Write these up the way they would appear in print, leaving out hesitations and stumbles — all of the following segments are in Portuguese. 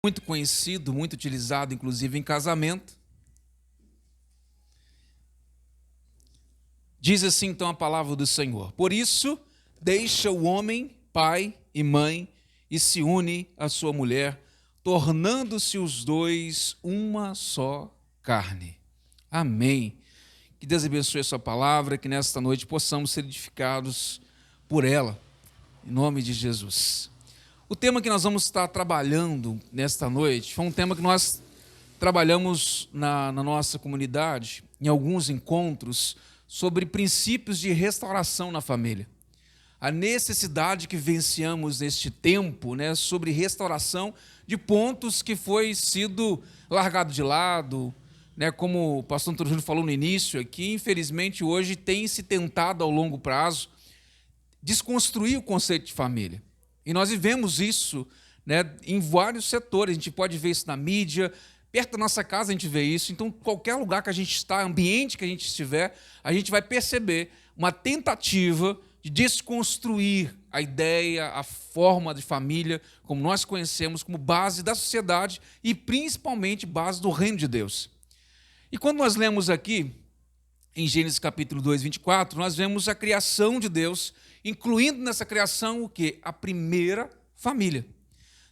muito conhecido, muito utilizado, inclusive em casamento. Diz assim então a palavra do Senhor: por isso, deixa o homem, pai e mãe, e se une à sua mulher, tornando-se os dois uma só carne. Amém. Que Deus abençoe a sua palavra, que nesta noite possamos ser edificados por ela, em nome de Jesus. O tema que nós vamos estar trabalhando nesta noite foi um tema que nós trabalhamos na nossa comunidade, em alguns encontros, sobre princípios de restauração na família. A necessidade que venciamos neste tempo, sobre restauração de pontos que foi sido largado de lado, como o pastor Antônio Júnior falou no início aqui, infelizmente hoje tem se tentado ao longo prazo desconstruir o conceito de família. E nós vivemos isso em vários setores, a gente pode ver isso na mídia, perto da nossa casa a gente vê isso, então qualquer lugar que a gente está, ambiente que a gente estiver, a gente vai perceber uma tentativa de desconstruir a ideia, a forma de família, como nós conhecemos, como base da sociedade e principalmente base do reino de Deus. E quando nós lemos aqui, em Gênesis capítulo 2, 24, nós vemos a criação de Deus, incluindo nessa criação o quê? A primeira família.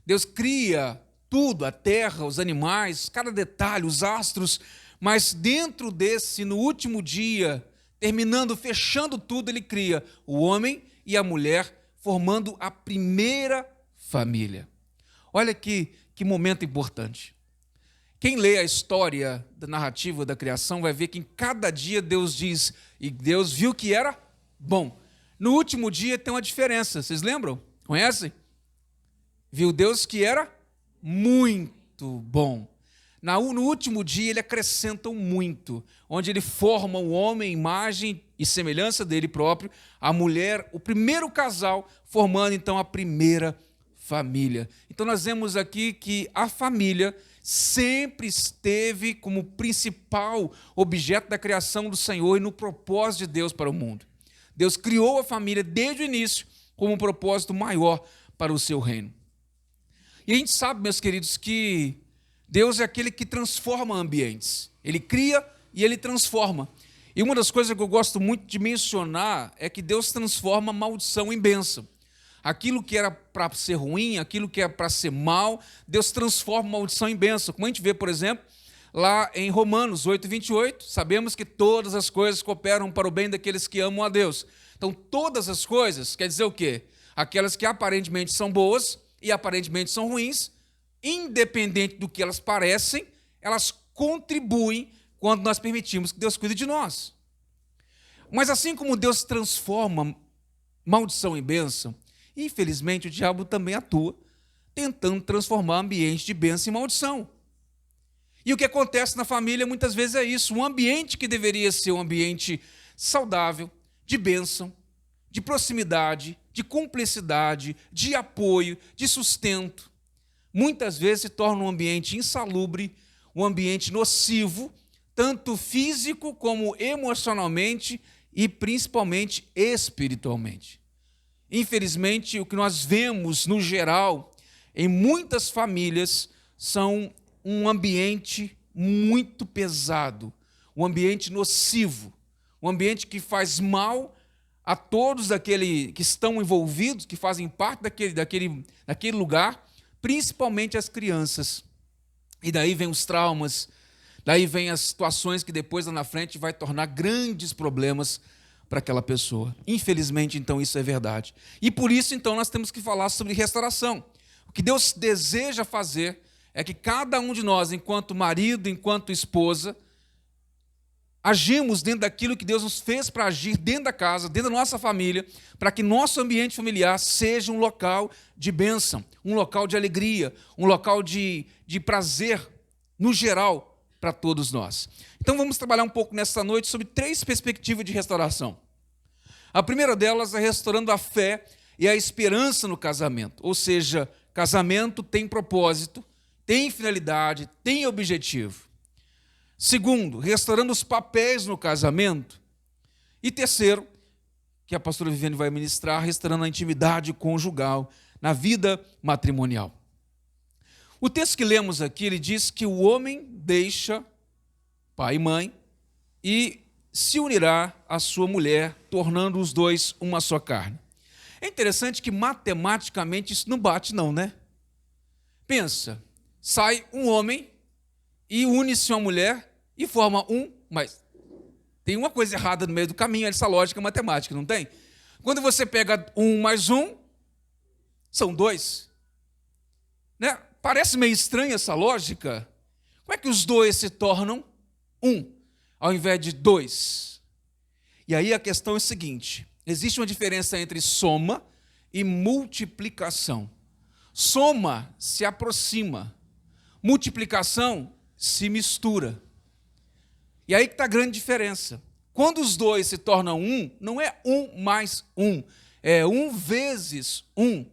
Deus cria tudo, a terra, os animais, cada detalhe, os astros, mas dentro desse, no último dia, terminando, fechando tudo, ele cria o homem e a mulher, formando a primeira família. Olha que momento importante. Quem lê a história da narrativa da criação vai ver que em cada dia Deus diz, e Deus viu que era bom. No último dia tem uma diferença, vocês lembram? Conhecem? Viu Deus que era muito bom. No último dia ele acrescenta um muito, onde ele forma o homem, imagem e semelhança dele próprio, a mulher, o primeiro casal, formando então a primeira família. Então nós vemos aqui que a família sempre esteve como principal objeto da criação do Senhor e no propósito de Deus para o mundo. Deus criou a família desde o início como um propósito maior para o seu reino. E a gente sabe, meus queridos, que Deus é aquele que transforma ambientes. Ele cria e ele transforma. E uma das coisas que eu gosto muito de mencionar é que Deus transforma maldição em bênção. Aquilo que era para ser ruim, aquilo que era para ser mal, Deus transforma maldição em bênção. Como a gente vê, por exemplo, lá em Romanos 8, 28, sabemos que todas as coisas cooperam para o bem daqueles que amam a Deus. Então, todas as coisas quer dizer o quê? Aquelas que aparentemente são boas e aparentemente são ruins, independente do que elas parecem, elas contribuem quando nós permitimos que Deus cuide de nós. Mas assim como Deus transforma maldição em bênção, infelizmente o diabo também atua, tentando transformar ambiente de bênção em maldição. E o que acontece na família muitas vezes é isso, um ambiente que deveria ser um ambiente saudável, de bênção, de proximidade, de cumplicidade, de apoio, de sustento, muitas vezes se torna um ambiente insalubre, um ambiente nocivo, tanto físico como emocionalmente e principalmente espiritualmente. Infelizmente, o que nós vemos no geral em muitas famílias são um ambiente muito pesado, um ambiente nocivo, um ambiente que faz mal a todos aqueles que estão envolvidos, que fazem parte daquele lugar, principalmente as crianças. E daí vem os traumas, daí vem as situações que depois lá na frente vai tornar grandes problemas para aquela pessoa. Infelizmente, então, isso é verdade. E por isso, então, nós temos que falar sobre restauração. O que Deus deseja fazer é que cada um de nós, enquanto marido, enquanto esposa, agimos dentro daquilo que Deus nos fez para agir dentro da casa, dentro da nossa família, para que nosso ambiente familiar seja um local de bênção, um local de alegria, um local de prazer, no geral, para todos nós. Então vamos trabalhar um pouco nessa noite sobre 3 perspectivas de restauração. A primeira delas é restaurando a fé e a esperança no casamento, ou seja, casamento tem propósito, tem finalidade, tem objetivo. Segundo, restaurando os papéis no casamento. E terceiro, que a pastora Viviane vai ministrar, restaurando a intimidade conjugal na vida matrimonial. O texto que lemos aqui, ele diz que o homem deixa pai e mãe e se unirá à sua mulher, tornando os dois uma só carne. É interessante que matematicamente isso não bate não, né? Pensa, sai um homem e une-se uma mulher e forma um, mas tem uma coisa errada no meio do caminho, essa lógica matemática, não tem? Quando você pega um mais um, são dois. Né? Parece meio estranha essa lógica. Como é que os dois se tornam um, ao invés de dois? E aí a questão é a seguinte: existe uma diferença entre soma e multiplicação. Soma se aproxima, multiplicação se mistura. E aí que está a grande diferença. Quando os dois se tornam um, não é um mais um, é um vezes um.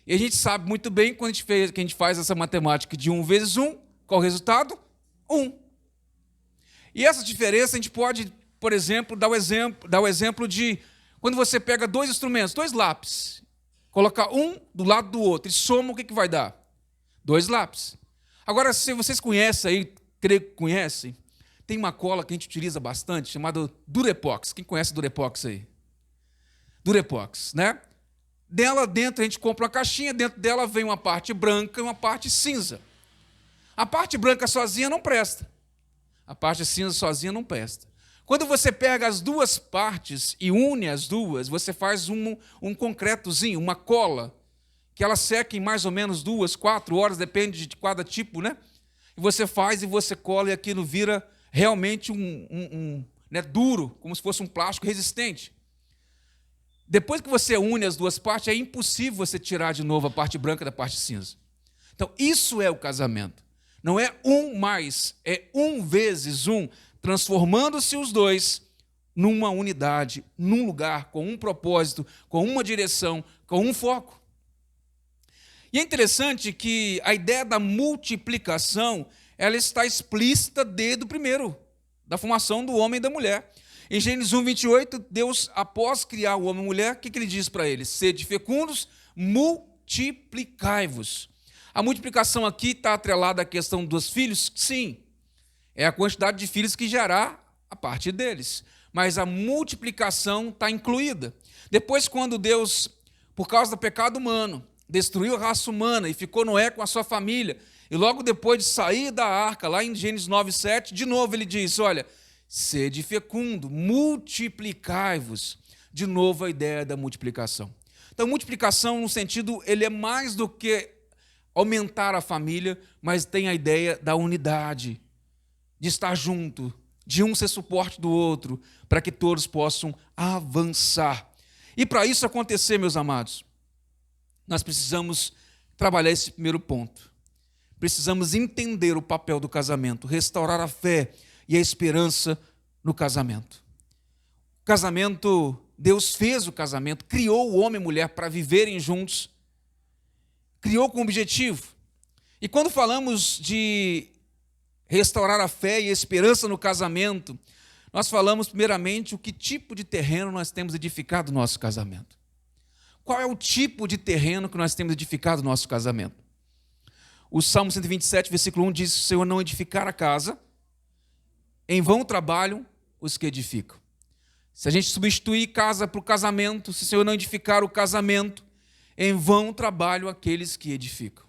E a gente sabe muito bem, quando a gente faz essa matemática de 1 vezes 1, qual o resultado? 1. E essa diferença a gente pode, por exemplo, dar o exemplo de quando você pega dois instrumentos, dois lápis, colocar um do lado do outro e soma, o que vai dar? 2 lápis. Agora, se vocês conhecem aí, creio que conhecem, tem uma cola que a gente utiliza bastante, chamada Durepox. Quem conhece Durepox aí? Durepox, né? Dela dentro a gente compra uma caixinha, dentro dela vem uma parte branca e uma parte cinza. A parte branca sozinha não presta. A parte cinza sozinha não presta. Quando você pega as duas partes e une as duas, você faz um concretozinho, uma cola, que ela seca em mais ou menos 2, 4 horas, depende de cada tipo, né? E você faz e você cola e aquilo vira realmente né, duro, como se fosse um plástico resistente. Depois que você une as duas partes, é impossível você tirar de novo a parte branca da parte cinza. Então, isso é o casamento. Não é um mais, é 1 vezes 1, transformando-se os dois numa unidade, num lugar, com um propósito, com uma direção, com um foco. E é interessante que a ideia da multiplicação, ela está explícita desde o primeiro, da formação do homem e da mulher. Em Gênesis 1, 28, Deus, após criar o homem e a mulher, o que ele diz para eles? Sede fecundos, multiplicai-vos. A multiplicação aqui está atrelada à questão dos filhos? Sim, é a quantidade de filhos que gerará a parte deles. Mas a multiplicação está incluída. Depois, quando Deus, por causa do pecado humano, destruiu a raça humana e ficou Noé com a sua família, e logo depois de sair da arca, lá em Gênesis 9, 7, de novo ele diz, olha, sede fecundo, multiplicai-vos. De novo a ideia da multiplicação. Então, multiplicação, no sentido, ele é mais do que aumentar a família, mas tem a ideia da unidade, de estar junto, de um ser suporte do outro, para que todos possam avançar. E para isso acontecer, meus amados, nós precisamos trabalhar esse primeiro ponto. Precisamos entender o papel do casamento, restaurar a fé e a esperança no casamento. O casamento, Deus fez o casamento, criou o homem e a mulher para viverem juntos, criou com objetivo. E quando falamos de restaurar a fé e a esperança no casamento, nós falamos primeiramente o que tipo de terreno nós temos edificado no nosso casamento. Qual é o tipo de terreno que nós temos edificado no nosso casamento? O Salmo 127, versículo 1 diz, se o Senhor não edificar a casa, em vão trabalham os que edificam. Se a gente substituir casa por casamento, se o Senhor não edificar o casamento, em vão trabalham aqueles que edificam.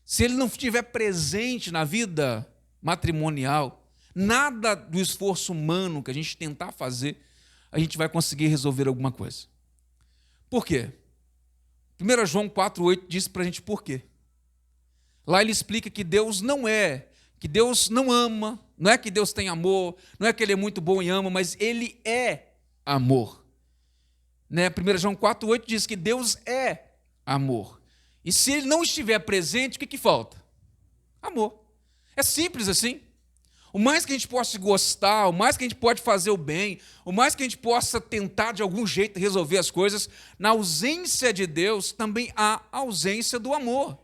Se ele não estiver presente na vida matrimonial, nada do esforço humano que a gente tentar fazer, a gente vai conseguir resolver alguma coisa. Por quê? 1 João 4,8 diz para a gente por quê. Lá ele explica que Deus não ama, não é que Deus tem amor, não é que ele é muito bom e ama, mas ele é amor. Né? 1 João 4,8 diz que Deus é amor. E se ele não estiver presente, o que falta? Amor. É simples assim. O mais que a gente possa gostar, o mais que a gente pode fazer o bem, o mais que a gente possa tentar de algum jeito resolver as coisas, na ausência de Deus também há ausência do amor.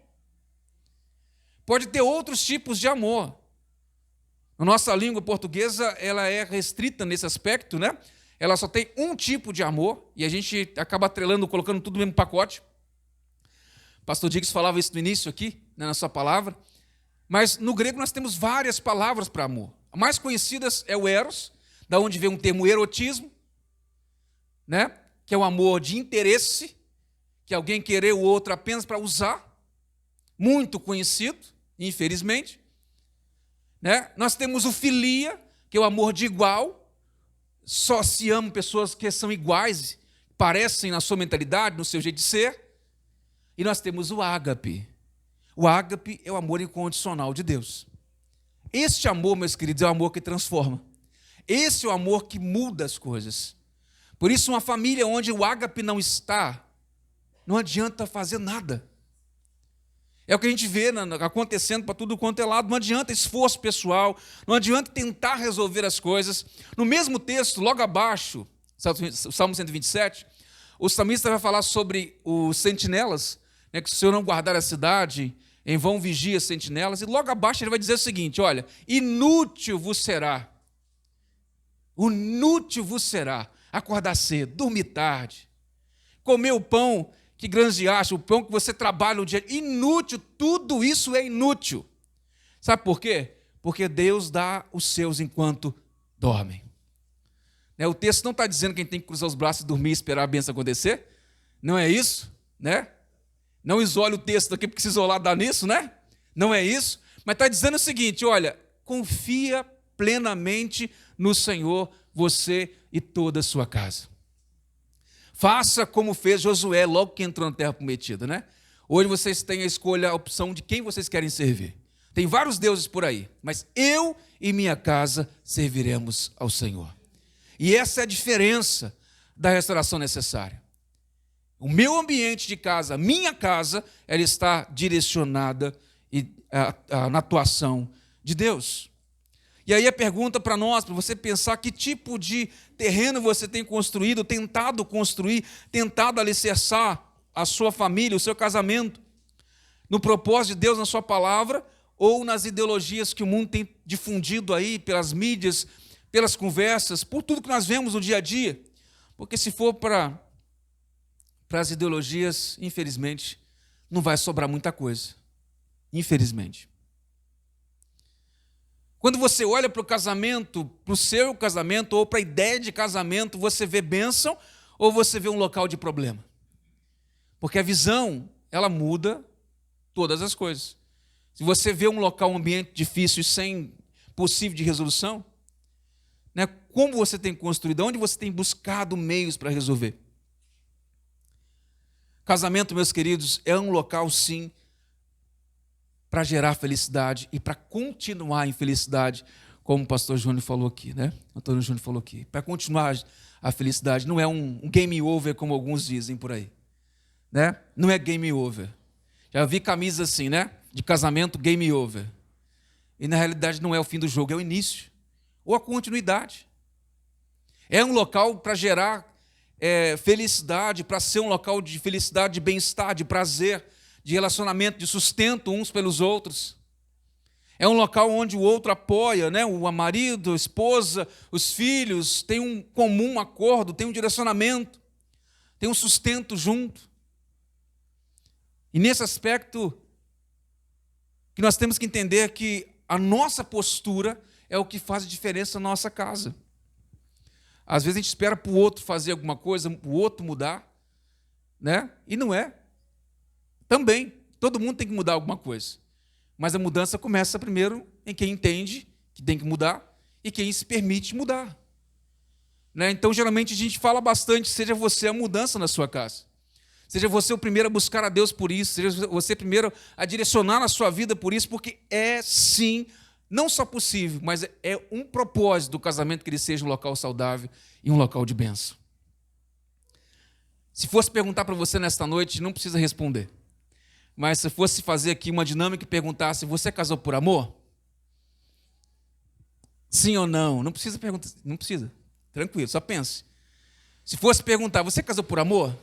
Pode ter outros tipos de amor. Na nossa língua portuguesa, ela é restrita nesse aspecto, né? Ela só tem um tipo de amor, e a gente acaba atrelando, colocando tudo no mesmo pacote. O pastor Diggs falava isso no início aqui, né, na sua palavra, mas no grego nós temos várias palavras para amor. A mais conhecida é o eros, da onde vem um termo erotismo, né, que é o amor de interesse, que é alguém querer o outro apenas para usar, muito conhecido, infelizmente. Né? Nós temos o filia, que é o amor de igual, só se amam pessoas que são iguais, parecem na sua mentalidade, no seu jeito de ser. E nós temos o ágape. O ágape é o amor incondicional de Deus. Este amor, meus queridos, é o amor que transforma. Esse é o amor que muda as coisas. Por isso, uma família onde o ágape não está, não adianta fazer nada. É o que a gente vê acontecendo para tudo quanto é lado. Não adianta esforço pessoal, não adianta tentar resolver as coisas. No mesmo texto, logo abaixo, Salmo 127, o salmista vai falar sobre os sentinelas, né, que se o Senhor não guardar a cidade, em vão vigia as sentinelas. E logo abaixo ele vai dizer o seguinte, olha, inútil vos será acordar cedo, dormir tarde, comer o pão que granjeaste, o pão que você trabalha o dia. Inútil, tudo isso é inútil. Sabe por quê? Porque Deus dá os seus enquanto dormem. O texto não está dizendo que a gente tem que cruzar os braços e dormir e esperar a bênção acontecer. Não é isso, né? Não isole o texto aqui, porque se isolar dá nisso, né? Não é isso. Mas está dizendo o seguinte, olha, confia plenamente no Senhor, você e toda a sua casa. Faça como fez Josué logo que entrou na terra prometida, né? Hoje vocês têm a escolha, a opção de quem vocês querem servir. Tem vários deuses por aí, mas eu e minha casa serviremos ao Senhor. E essa é a diferença da restauração necessária. O meu ambiente de casa, a minha casa, ela está direcionada na atuação de Deus. E aí a pergunta para nós, para você pensar que tipo de terreno você tem construído, tentado construir, tentado alicerçar a sua família, o seu casamento, no propósito de Deus na sua palavra, ou nas ideologias que o mundo tem difundido aí, pelas mídias, pelas conversas, por tudo que nós vemos no dia a dia. Porque se for para as ideologias, infelizmente, não vai sobrar muita coisa. Infelizmente. Quando você olha para o casamento, para o seu casamento, ou para a ideia de casamento, você vê bênção ou você vê um local de problema? Porque a visão, ela muda todas as coisas. Se você vê um local, um ambiente difícil e sem possível de resolução, né, como você tem construído, onde você tem buscado meios para resolver? Casamento, meus queridos, é um local, sim, para gerar felicidade e para continuar em felicidade, como o pastor Júnior falou aqui, né? Antônio Júnior falou aqui. Para continuar a felicidade, não é um game over, como alguns dizem por aí, né? Não é game over. Já vi camisas assim, né? De casamento, game over. E na realidade não é o fim do jogo, é o início. Ou a continuidade. É um local para gerar felicidade, para ser um local de felicidade, de bem-estar, de prazer, de relacionamento, de sustento uns pelos outros. É um local onde o outro apoia, né? O marido, a esposa, os filhos, tem um comum acordo, tem um direcionamento, tem um sustento junto. E nesse aspecto, que nós temos que entender que a nossa postura é o que faz a diferença na nossa casa. Às vezes a gente espera para o outro fazer alguma coisa, para o outro mudar, né? E não é. Também, todo mundo tem que mudar alguma coisa. Mas a mudança começa primeiro em quem entende que tem que mudar e quem se permite mudar. Né? Então, geralmente, a gente fala bastante, seja você a mudança na sua casa. Seja você o primeiro a buscar a Deus por isso, seja você o primeiro a direcionar a sua vida por isso, porque é, sim, não só possível, mas é um propósito do casamento que ele seja um local saudável e um local de bênção. Se fosse perguntar para você nesta noite, não precisa responder. Mas se fosse fazer aqui uma dinâmica e perguntasse, você casou por amor? Sim ou não? Não precisa perguntar, não precisa. Tranquilo, só pense. Se fosse perguntar, você casou por amor?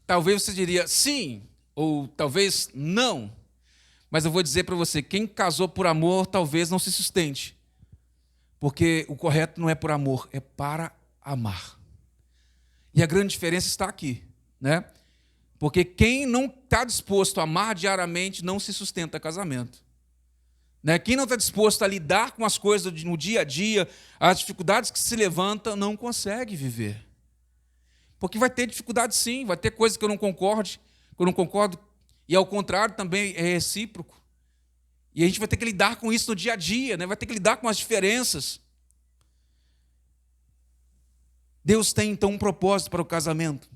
Talvez você diria sim, ou talvez não. Mas eu vou dizer para você, quem casou por amor talvez não se sustente. Porque o correto não é por amor, é para amar. E a grande diferença está aqui, né? Porque quem não está disposto a amar diariamente não se sustenta casamento. Né? Quem não está disposto a lidar com as coisas no dia a dia, as dificuldades que se levantam, não consegue viver. Porque vai ter dificuldade sim, vai ter coisas que eu não concordo, e ao contrário também é recíproco. E a gente vai ter que lidar com isso no dia a dia, né? Vai ter que lidar com as diferenças. Deus tem então um propósito para o casamento.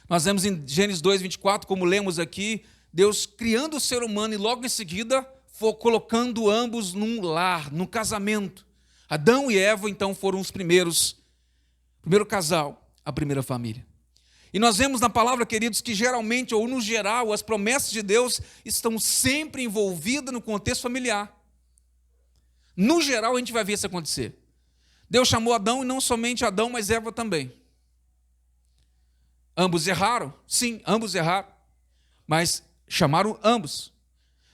Nós vemos em Gênesis 2:24, como lemos aqui, Deus criando o ser humano e logo em seguida colocando ambos num lar, num casamento. Adão e Eva então foram os primeiro casal, a primeira família. E nós vemos na palavra, queridos, que geralmente, ou no geral, as promessas de Deus estão sempre envolvidas no contexto familiar. No geral, a gente vai ver isso acontecer. Deus chamou Adão, e não somente Adão, mas Eva também. Ambos erraram? Sim, ambos erraram. Mas chamaram ambos.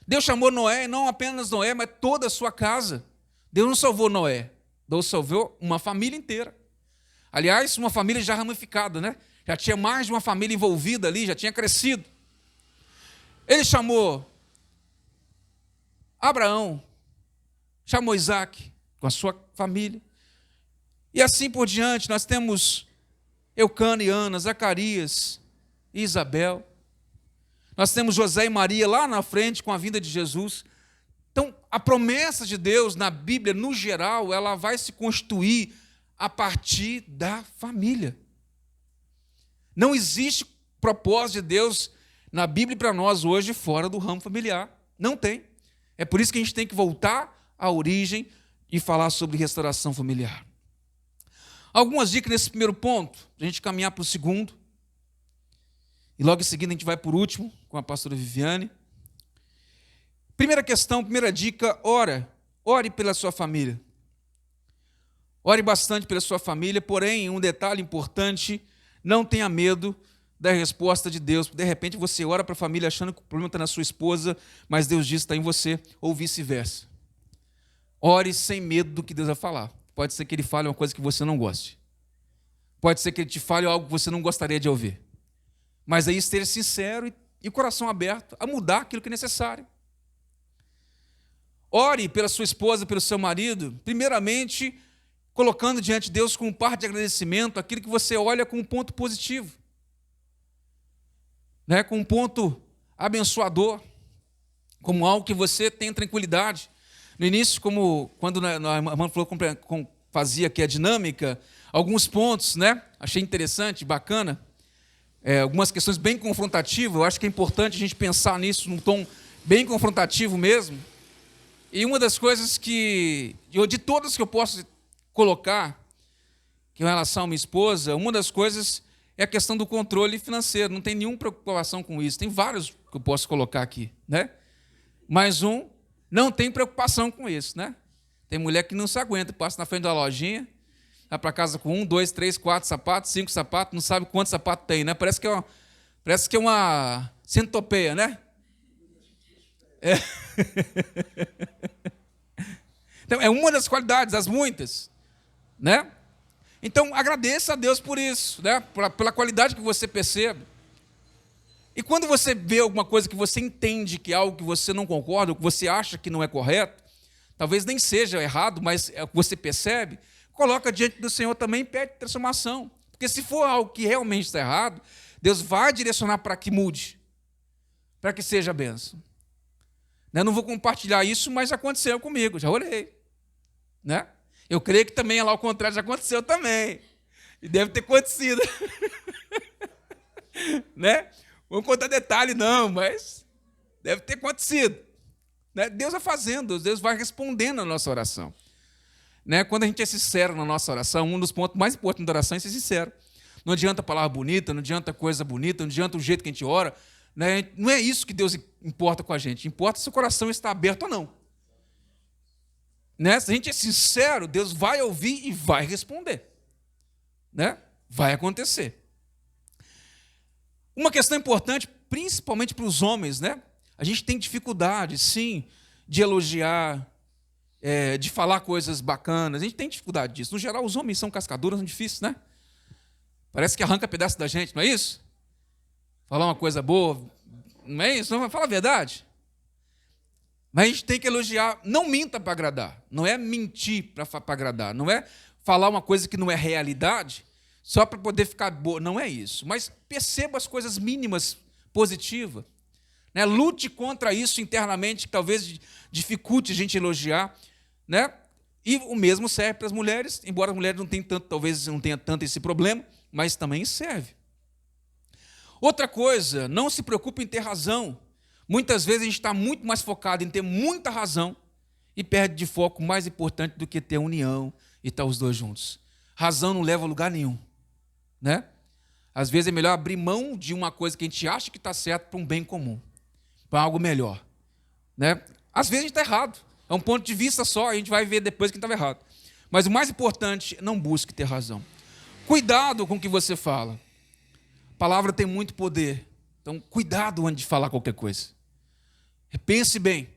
Deus chamou Noé, e não apenas Noé, mas toda a sua casa. Deus não salvou Noé, Deus salvou uma família inteira. Aliás, uma família já ramificada, né? Já tinha mais de uma família envolvida ali, já tinha crescido. Ele chamou Abraão, chamou Isaac com a sua família. E assim por diante, nós temos Eucana e Ana, Zacarias e Isabel. Nós temos José e Maria lá na frente com a vinda de Jesus. Então, a promessa de Deus na Bíblia, no geral, ela vai se constituir a partir da família. Não existe propósito de Deus na Bíblia para nós hoje fora do ramo familiar. Não tem. É por isso que a gente tem que voltar à origem e falar sobre restauração familiar. Algumas dicas nesse primeiro ponto, para a gente caminhar para o segundo. E logo em seguida a gente vai por último, com a pastora Viviane. Primeira questão, primeira dica, ore pela sua família. Ore bastante pela sua família, porém, um detalhe importante, não tenha medo da resposta de Deus. De repente você ora para a família achando que o problema está na sua esposa, mas Deus diz que está em você, ou vice-versa. Ore sem medo do que Deus vai falar. Pode ser que Ele fale uma coisa que você não goste. Pode ser que Ele te fale algo que você não gostaria de ouvir. Mas aí esteja sincero e o coração aberto a mudar aquilo que é necessário. Ore pela sua esposa, pelo seu marido, primeiramente colocando diante de Deus com parte de agradecimento aquilo que você olha com um ponto positivo, né? Com um ponto abençoador, como algo que você tem tranquilidade. No início, quando a irmã falou fazia aqui a dinâmica, alguns pontos, né? Achei interessante, bacana, algumas questões bem confrontativas. Eu acho que é importante a gente pensar nisso num tom bem confrontativo mesmo. E uma das coisas de todas que eu posso colocar em relação à minha esposa, uma das coisas é a questão do controle financeiro. Não tem nenhuma preocupação com isso. Tem vários que eu posso colocar aqui, né? Mas não tem preocupação com isso, né? Tem mulher que não se aguenta, passa na frente da lojinha, vai para casa com 1, 2, 3, 4 sapatos, 5 sapatos, não sabe quantos sapatos tem, né? Parece que é uma centopeia, né? É. Então, é uma das qualidades, das muitas, né? Então, agradeça a Deus por isso, né? Pela qualidade que você percebe. E quando você vê alguma coisa que você entende que é algo que você não concorda, ou que você acha que não é correto, talvez nem seja errado, mas é o que você percebe, coloca diante do Senhor também e pede transformação. Porque se for algo que realmente está errado, Deus vai direcionar para que mude, para que seja bênção. Eu não vou compartilhar isso, mas aconteceu comigo, já orei, né? Eu creio que também lá ao contrário já aconteceu também. E deve ter acontecido. Né? Vamos contar detalhe, não, mas deve ter acontecido. Né? Deus vai fazendo, Deus vai respondendo a nossa oração. Né? Quando a gente é sincero na nossa oração, um dos pontos mais importantes da oração é ser sincero. Não adianta palavra bonita, não adianta coisa bonita, não adianta o jeito que a gente ora. Né? Não é isso que Deus importa com a gente. Importa se o coração está aberto ou não. Né? Se a gente é sincero, Deus vai ouvir e vai responder. Né? Vai acontecer. Uma questão importante, principalmente para os homens, né? A gente tem dificuldade, sim, de elogiar, de falar coisas bacanas. A gente tem dificuldade disso. No geral, os homens são cascadores, são difíceis, né? Parece que arranca pedaço da gente, não é isso? falar uma coisa boa, não é isso? Não, fala a verdade. Mas a gente tem que elogiar, não minta para agradar, não é mentir para agradar, não é falar uma coisa que não é realidade, só para poder ficar boa, não é isso. Mas perceba as coisas mínimas positivas, né? Lute contra isso internamente, que talvez dificulte a gente elogiar, né? E o mesmo serve para as mulheres, embora as mulheres não tenham tanto, talvez não tenha tanto esse problema, mas também serve. Outra coisa, não se preocupe em ter razão. Muitas vezes a gente está muito mais focado em ter muita razão e perde de foco o mais importante do que ter união e estar os dois juntos. Razão não leva a lugar nenhum, né? Às vezes é melhor abrir mão de uma coisa que a gente acha que está certo para um bem comum, para algo melhor, né? Às vezes a gente está errado, é um ponto de vista só, a gente vai ver depois que estava errado. Mas o mais importante, não busque ter razão. Cuidado com o que você fala. A palavra tem muito poder, então cuidado antes de falar qualquer coisa. Pense bem,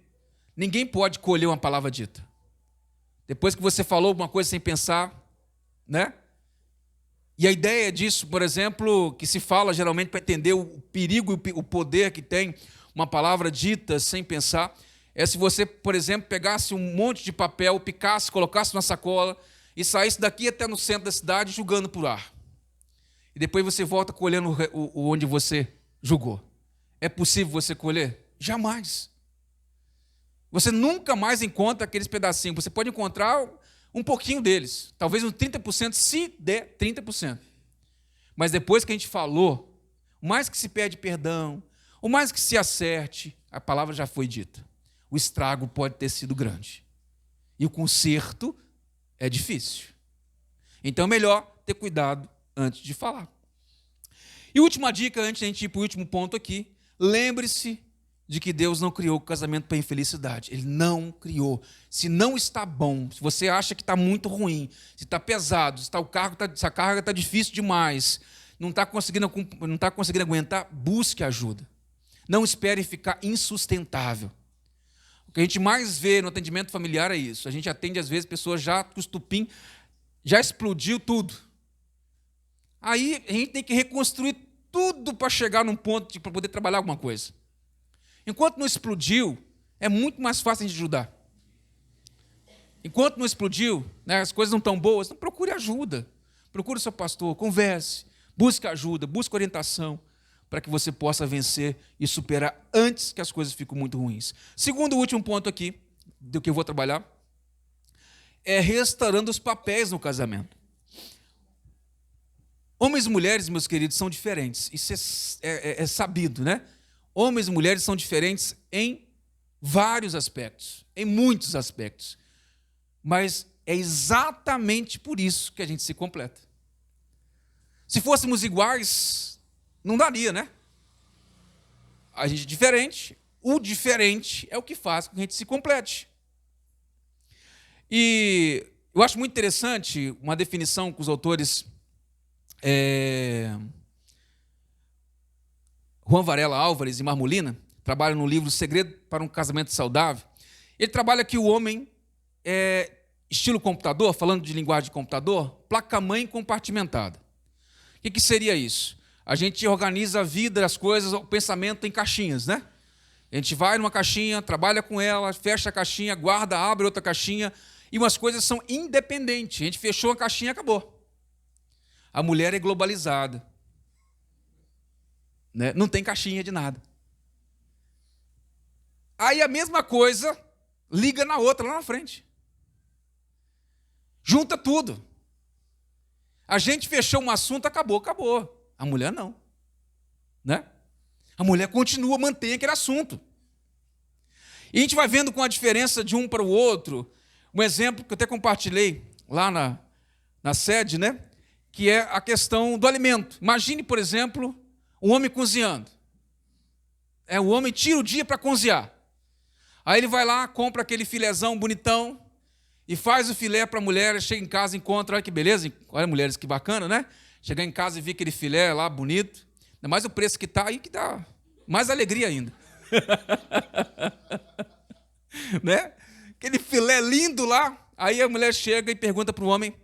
ninguém pode colher uma palavra dita. Depois que você falou alguma coisa sem pensar, né? E a ideia disso, por exemplo, que se fala geralmente para entender o perigo e o poder que tem uma palavra dita sem pensar, é se você, por exemplo, pegasse um monte de papel, picasse, colocasse na sacola e saísse daqui até no centro da cidade jogando por ar. E depois você volta colhendo onde você jogou. É possível você colher? Jamais. Você nunca mais encontra aqueles pedacinhos. Você pode encontrar um pouquinho deles, talvez uns 30%, se der 30%. Mas depois que a gente falou, o mais que se pede perdão, o mais que se acerte, a palavra já foi dita. O estrago pode ter sido grande. E o conserto é difícil. Então é melhor ter cuidado antes de falar. E última dica, antes de a gente ir para o último ponto aqui, lembre-se de que Deus não criou o casamento para infelicidade. Ele não criou. Se não está bom, se você acha que está muito ruim, se está pesado, se a carga está difícil demais, não está conseguindo aguentar, busque ajuda. Não espere ficar insustentável. O que a gente mais vê no atendimento familiar é isso. A gente atende, às vezes, pessoas já com estupim, já explodiu tudo. Aí a gente tem que reconstruir tudo para chegar num ponto para poder trabalhar alguma coisa. Enquanto não explodiu, é muito mais fácil a gente ajudar. Enquanto não explodiu, né, as coisas não estão boas, então procure ajuda. Procure o seu pastor, converse, busque ajuda, busque orientação, para que você possa vencer e superar antes que as coisas fiquem muito ruins. Segundo e último ponto aqui, do que eu vou trabalhar, é restaurando os papéis no casamento. Homens e mulheres, meus queridos, são diferentes. Isso é sabido, né? Homens e mulheres são diferentes em vários aspectos, em muitos aspectos. Mas é exatamente por isso que a gente se completa. Se fôssemos iguais, não daria, né? A gente é diferente, o diferente é o que faz com que a gente se complete. E eu acho muito interessante uma definição que os autores Juan Varela Álvares e Marmolina trabalham no livro Segredo para um Casamento Saudável. Ele trabalha que o homem é estilo computador, falando de linguagem de computador, placa-mãe compartimentada. O que seria isso? A gente organiza a vida, as coisas, o pensamento em caixinhas, né? A gente vai numa caixinha, trabalha com ela, fecha a caixinha, guarda, abre outra caixinha, e umas coisas são independentes. A gente fechou a caixinha e acabou. A mulher é globalizada. Né? Não tem caixinha de nada. Aí a mesma coisa liga na outra, lá na frente. Junta tudo. A gente fechou um assunto, acabou. A mulher não. Né? A mulher continua, mantém aquele assunto. E a gente vai vendo com a diferença de um para o outro. Um exemplo que eu até compartilhei lá na sede, né? Que é a questão do alimento. Imagine, por exemplo, um homem cozinhando. O homem tira o dia para cozinhar. Aí ele vai lá, compra aquele filézão bonitão e faz o filé para a mulher, chega em casa e encontra, olha que beleza, olha mulheres, que bacana, né? Chegar em casa e ver aquele filé lá bonito, ainda mais o preço que está aí, que dá mais alegria ainda. Né? Aquele filé lindo lá, aí a mulher chega e pergunta para o homem,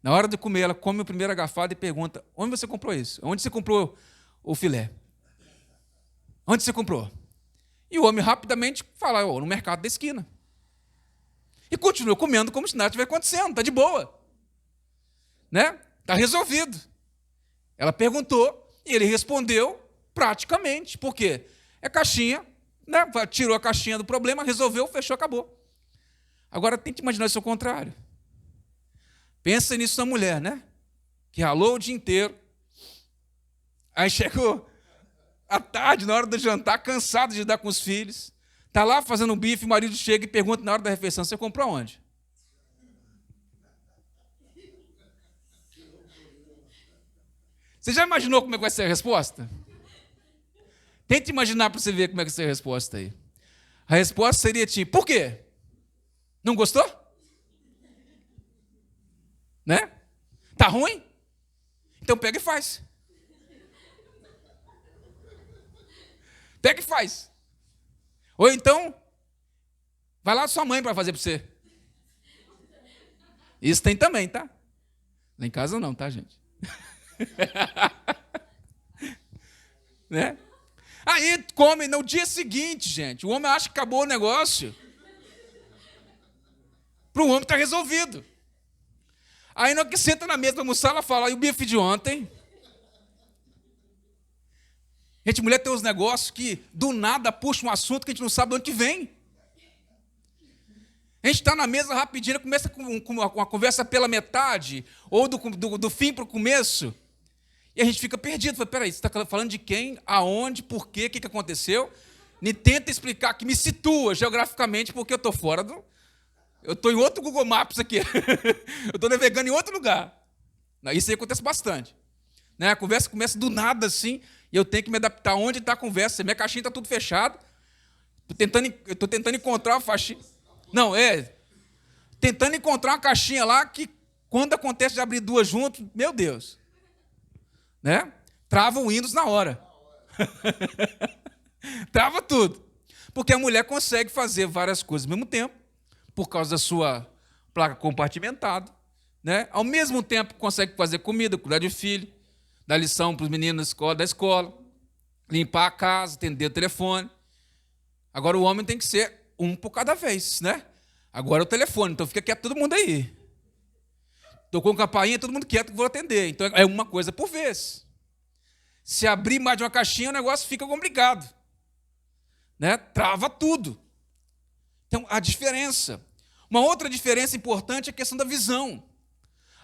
na hora de comer, ela come a primeira garfada e pergunta, onde você comprou isso? Onde você comprou o filé? Onde você comprou? E o homem rapidamente fala, no mercado da esquina. E continua comendo como se nada estivesse acontecendo, está de boa. Né? Está resolvido. Ela perguntou e ele respondeu praticamente. Por quê? É caixinha, né? Tirou a caixinha do problema, resolveu, fechou, acabou. Agora tente imaginar isso ao contrário. Pensa nisso na mulher, né? Que ralou o dia inteiro. Aí chegou à tarde, na hora do jantar, cansado de lidar com os filhos. Está lá fazendo um bife, o marido chega e pergunta na hora da refeição, você comprou onde? Você já imaginou como é que vai ser a resposta? Tente imaginar para você ver como é que vai ser a resposta aí. A resposta seria tipo, por quê? Não gostou? Né? Tá ruim? Então pega e faz. Pega e faz. Ou então, vai lá sua mãe para fazer para você. Isso tem também, tá? Lá em casa não, tá, gente? Né? Aí come no dia seguinte, gente. O homem acha que acabou o negócio. Para o homem estar resolvido. Aí na hora que senta na mesa para almoçar, ela fala, e o bife de ontem? Gente, mulher tem uns negócios que do nada puxa um assunto que a gente não sabe de onde vem. A gente está na mesa rapidinho, começa com uma conversa pela metade, ou do fim para o começo, e a gente fica perdido. Fala, peraí, você está falando de quem, aonde, por quê, o que aconteceu? Me tenta explicar, que me situa geograficamente, porque eu estou fora do... Eu estou em outro Google Maps aqui. Eu estou navegando em outro lugar. Isso aí acontece bastante. Né? A conversa começa do nada assim, e eu tenho que me adaptar onde está a conversa. Minha caixinha está tudo fechado. Estou tentando encontrar uma faixinha. Não, tentando encontrar uma caixinha lá que, quando acontece de abrir duas juntos, meu Deus. Né? Trava o Windows na hora. Trava tudo. Porque a mulher consegue fazer várias coisas ao mesmo tempo, por causa da sua placa compartimentada. Né? Ao mesmo tempo, consegue fazer comida, cuidar de filho, dar lição para os meninos da escola, limpar a casa, atender o telefone. Agora o homem tem que ser um por cada vez, né? Agora o telefone, então fica quieto todo mundo aí. Tocou com campainha, todo mundo quieto que vou atender. Então é uma coisa por vez. Se abrir mais de uma caixinha, o negócio fica complicado. Né? Trava tudo. Então, a diferença. Uma outra diferença importante é a questão da visão.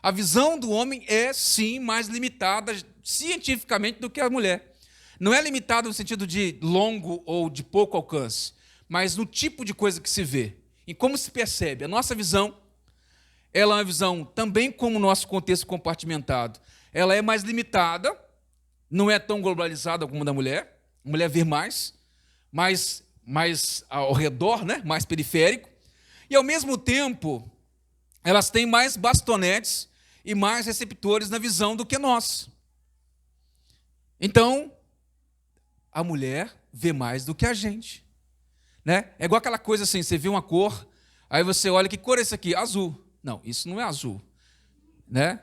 A visão do homem é, sim, mais limitada cientificamente do que a mulher. Não é limitada no sentido de longo ou de pouco alcance, mas no tipo de coisa que se vê, em como se percebe. A nossa visão, ela é uma visão também como o nosso contexto compartimentado. Ela é mais limitada, não é tão globalizada como a da mulher. A mulher vê mais ao redor, né? Mais periférico. E, ao mesmo tempo, elas têm mais bastonetes e mais receptores na visão do que nós. Então, a mulher vê mais do que a gente. Né? É igual aquela coisa assim, você vê uma cor, aí você olha, que cor é esse aqui? Azul. Não, isso não é azul. Né?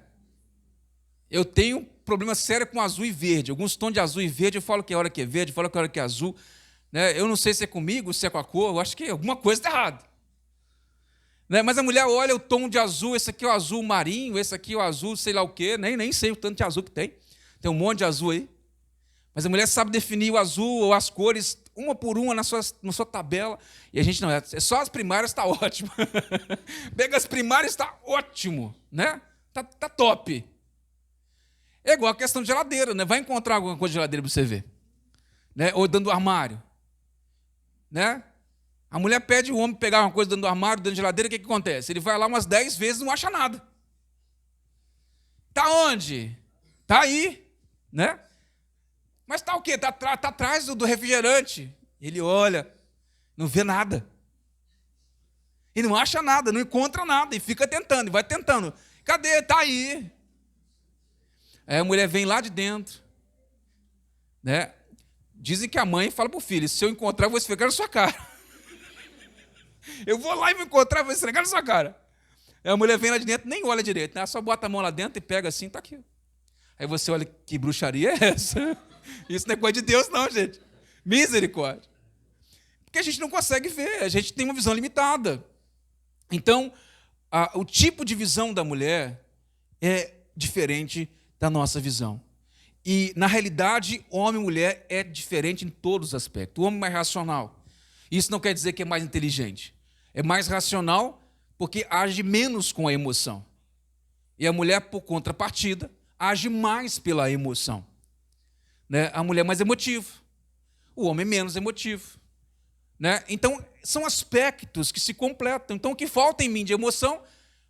Eu tenho um problema sério com azul e verde. Alguns tons de azul e verde, eu falo que é hora que é verde, eu falo que é hora que é azul. Né? Eu não sei se é comigo, se é com a cor, eu acho que alguma coisa está errada. Né? Mas a mulher olha o tom de azul, esse aqui é o azul marinho, esse aqui é o azul sei lá o quê, nem sei o tanto de azul que tem. Tem um monte de azul aí. Mas a mulher sabe definir o azul ou as cores, uma por uma, na sua tabela. E a gente não, é só as primárias, está ótimo. Pega as primárias, está ótimo. Né? Tá top. É igual a questão de geladeira, né? Vai encontrar alguma coisa de geladeira para você ver. Né? Ou dentro do armário. Né? A mulher pede o homem pegar uma coisa dentro do armário, dentro da geladeira, o que acontece? Ele vai lá umas 10 vezes e não acha nada. Está onde? Está aí. Né? Mas está o quê? Está atrás do refrigerante. Ele olha, não vê nada. E não acha nada, não encontra nada. E fica tentando, e vai tentando. Cadê? Está aí. Aí a mulher vem lá de dentro. Né? Dizem que a mãe fala para o filho, se eu encontrar, eu vou esfregar na sua cara. Eu vou lá e vou encontrar, vou esfregar na sua cara. Aí a mulher vem lá de dentro, nem olha direito. Né? Só bota a mão lá dentro e pega assim, está aqui. Aí você olha, que bruxaria é essa? Isso não é coisa de Deus, não, gente. Misericórdia. Porque a gente não consegue ver, a gente tem uma visão limitada. Então, o tipo de visão da mulher é diferente da nossa visão. E, na realidade, homem e mulher é diferente em todos os aspectos. O homem é mais racional. Isso não quer dizer que é mais inteligente. É mais racional porque age menos com a emoção. E a mulher, por contrapartida, age mais pela emoção. Né? A mulher é mais emotiva. O homem é menos emotivo. Né? Então, são aspectos que se completam. Então, o que falta em mim de emoção,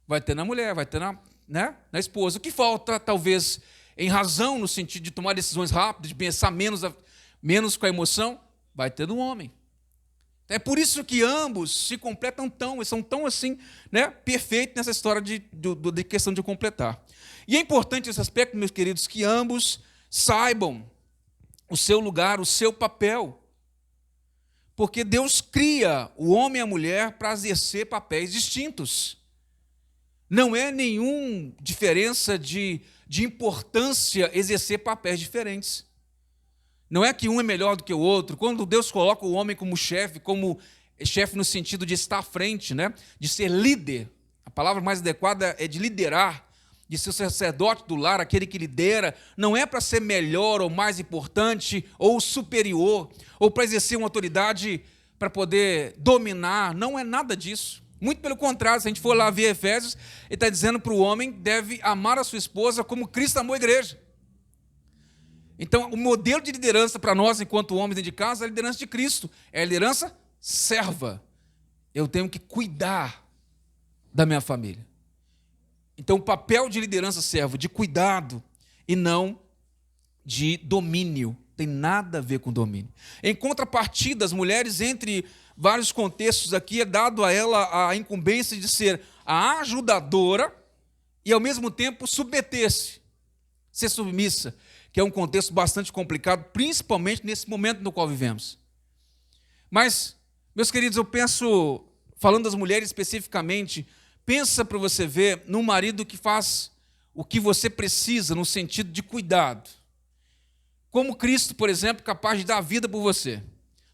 vai ter na mulher, vai ter na esposa. O que falta, talvez, em razão, no sentido de tomar decisões rápidas, de pensar menos com a emoção, vai ter no homem. É por isso que ambos se completam são tão assim, né, perfeitos nessa história de questão de completar. E é importante esse aspecto, meus queridos, que ambos saibam o seu lugar, o seu papel. Porque Deus cria o homem e a mulher para exercer papéis distintos. Não é nenhuma diferença de importância exercer papéis diferentes. Não é que um é melhor do que o outro. Quando Deus coloca o homem como chefe no sentido de estar à frente, né? De ser líder, a palavra mais adequada é de liderar, de ser o sacerdote do lar, aquele que lidera, não é para ser melhor ou mais importante ou superior, ou para exercer uma autoridade para poder dominar, não é nada disso. Muito pelo contrário, se a gente for lá ver Efésios, ele está dizendo para o homem deve amar a sua esposa como Cristo amou a igreja. Então, o modelo de liderança para nós, enquanto homens dentro de casa, é a liderança de Cristo. É a liderança serva. Eu tenho que cuidar da minha família. Então, o papel de liderança servo, de cuidado, e não de domínio. Tem nada a ver com domínio. Em contrapartida, as mulheres, entre vários contextos aqui, é dado a ela a incumbência de ser a ajudadora e, ao mesmo tempo, submeter-se, ser submissa, que é um contexto bastante complicado, principalmente nesse momento no qual vivemos. Mas, meus queridos, eu penso, falando das mulheres especificamente, pensa para você ver num marido que faz o que você precisa no sentido de cuidado. Como Cristo, por exemplo, capaz de dar a vida por você.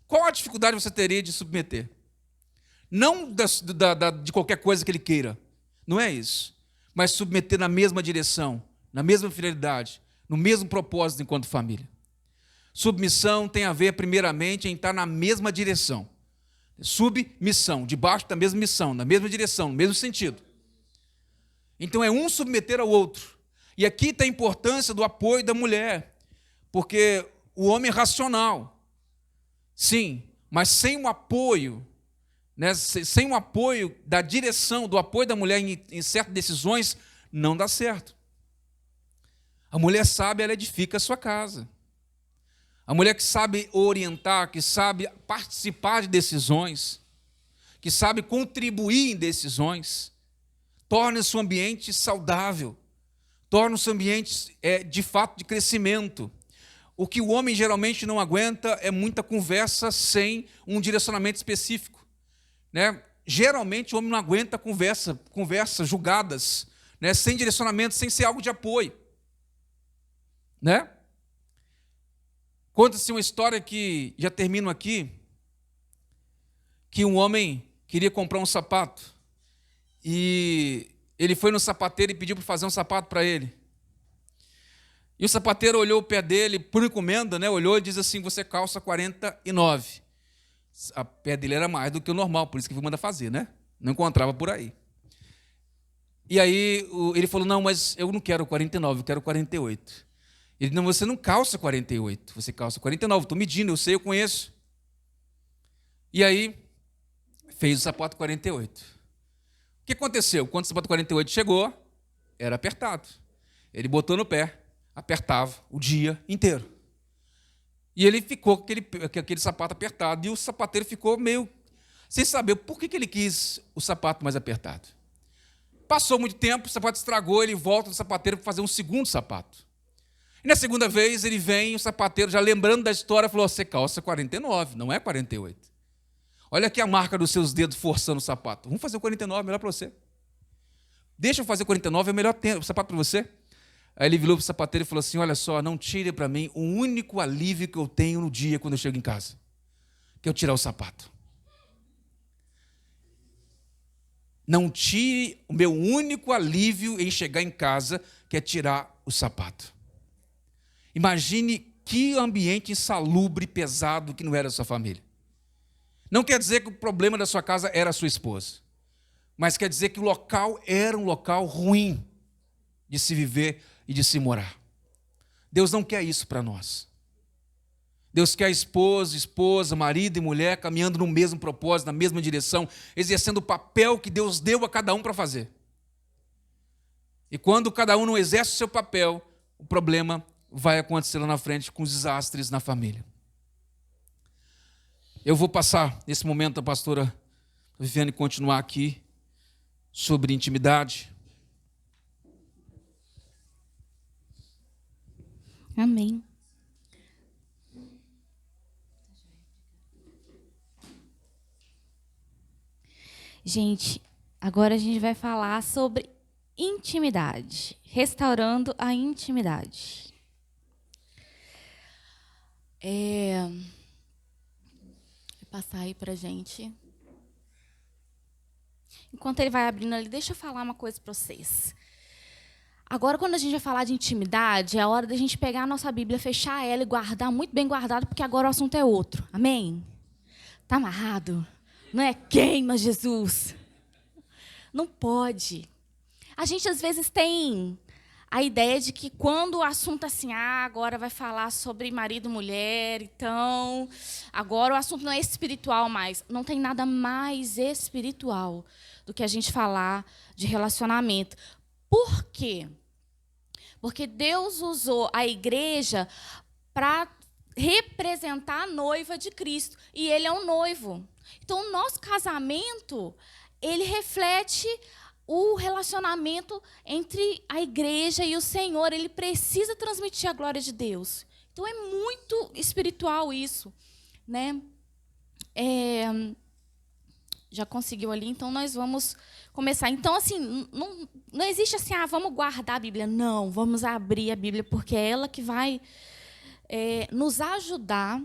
Qual a dificuldade você teria de submeter? Não de qualquer coisa que ele queira, não é isso. Mas submeter na mesma direção, na mesma fidelidade, no mesmo propósito enquanto família. Submissão tem a ver, primeiramente, em estar na mesma direção. Submissão, debaixo da mesma missão, na mesma direção, no mesmo sentido. Então é um submeter ao outro. E aqui está a importância do apoio da mulher, porque o homem é racional, sim, mas sem o apoio, né, sem o apoio da direção, do apoio da mulher em certas decisões, não dá certo. A mulher sábia, ela edifica a sua casa. A mulher que sabe orientar, que sabe participar de decisões, que sabe contribuir em decisões, torna o seu ambiente saudável, torna o seu ambiente, de fato, de crescimento. O que o homem geralmente não aguenta é muita conversa sem um direcionamento específico. Né? Geralmente o homem não aguenta conversa julgadas, né? Sem direcionamento, sem ser algo de apoio. Né? Conta-se uma história que, já termino aqui, que um homem queria comprar um sapato e ele foi no sapateiro e pediu para fazer um sapato para ele. E o sapateiro olhou o pé dele, por encomenda, né? Olhou e disse assim, você calça 49. A pé dele era mais do que o normal, por isso que ele manda fazer, né? Não encontrava por aí. E aí ele falou, não, mas eu não quero 49, eu quero 48. Ele disse, não, você não calça 48, você calça 49, estou medindo, eu sei, eu conheço. E aí, fez o sapato 48. O que aconteceu? Quando o sapato 48 chegou, era apertado. Ele botou no pé, apertava o dia inteiro. E ele ficou com aquele sapato apertado, e o sapateiro ficou meio sem saber por que ele quis o sapato mais apertado. Passou muito tempo, o sapato estragou, ele volta do sapateiro para fazer um segundo sapato. E na segunda vez ele vem, o sapateiro, já lembrando da história, falou, você calça 49, não é 48. Olha aqui a marca dos seus dedos forçando o sapato. Vamos fazer o 49, melhor para você. Deixa eu fazer o 49, é o melhor sapato para você. Aí ele virou para o sapateiro e falou assim: olha só, não tire para mim o único alívio que eu tenho no dia quando eu chego em casa, que é eu tirar o sapato. Não tire o meu único alívio em chegar em casa, que é tirar o sapato. Imagine que ambiente insalubre, pesado que não era a sua família. Não quer dizer que o problema da sua casa era a sua esposa, mas quer dizer que o local era um local ruim de se viver e de se morar. Deus não quer isso para nós. Deus quer esposa, marido e mulher caminhando no mesmo propósito, na mesma direção, exercendo o papel que Deus deu a cada um para fazer. E quando cada um não exerce o seu papel, o problema vai acontecer lá na frente com os desastres na família. Eu vou passar nesse momento a pastora Viviane continuar aqui sobre intimidade. Amém. Gente, agora a gente vai falar sobre intimidade, restaurando a intimidade. Vou passar aí pra gente. Enquanto ele vai abrindo ali, deixa eu falar uma coisa para vocês. Agora, quando a gente vai falar de intimidade, é a hora da gente pegar a nossa Bíblia, fechar ela e guardar muito bem guardado, porque agora o assunto é outro. Amém? Tá amarrado? Não é queima Jesus. Não pode. A gente, às vezes, tem a ideia de que quando o assunto é assim, agora vai falar sobre marido e mulher, então, agora o assunto não é espiritual mais. Não tem nada mais espiritual do que a gente falar de relacionamento. Por quê? Porque Deus usou a igreja para representar a noiva de Cristo. E Ele é um noivo. Então, o nosso casamento, ele reflete o relacionamento entre a igreja e o Senhor. Ele precisa transmitir a glória de Deus. Então, é muito espiritual isso, né? Já conseguiu ali, então nós vamos começar. Então, assim, não existe assim, vamos guardar a Bíblia. Não, vamos abrir a Bíblia, porque é ela que vai nos ajudar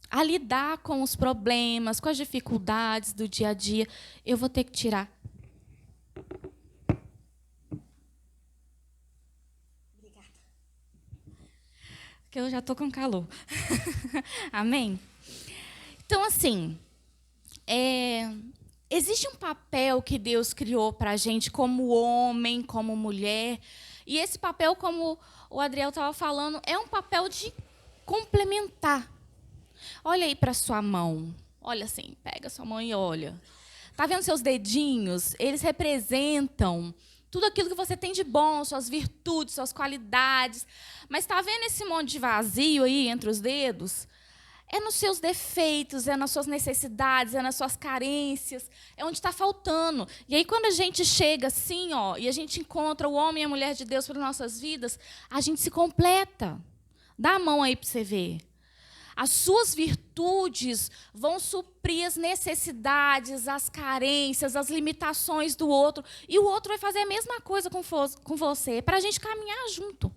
a lidar com os problemas, com as dificuldades do dia a dia. Eu vou ter que tirar. Obrigada. Porque eu já estou com calor. Amém? Então, assim, existe um papel que Deus criou para a gente como homem, como mulher. E esse papel, como o Adriel estava falando, é um papel de complementar. Olha aí para sua mão. Olha assim, pega sua mão e olha. Está vendo seus dedinhos? Eles representam tudo aquilo que você tem de bom, suas virtudes, suas qualidades. Mas está vendo esse monte de vazio aí entre os dedos? É nos seus defeitos, é nas suas necessidades, é nas suas carências, é onde está faltando. E aí, quando a gente chega assim, e a gente encontra o homem e a mulher de Deus pelas nossas vidas, a gente se completa. Dá a mão aí para você ver. As suas virtudes vão suprir as necessidades, as carências, as limitações do outro. E o outro vai fazer a mesma coisa com você, para a gente caminhar junto.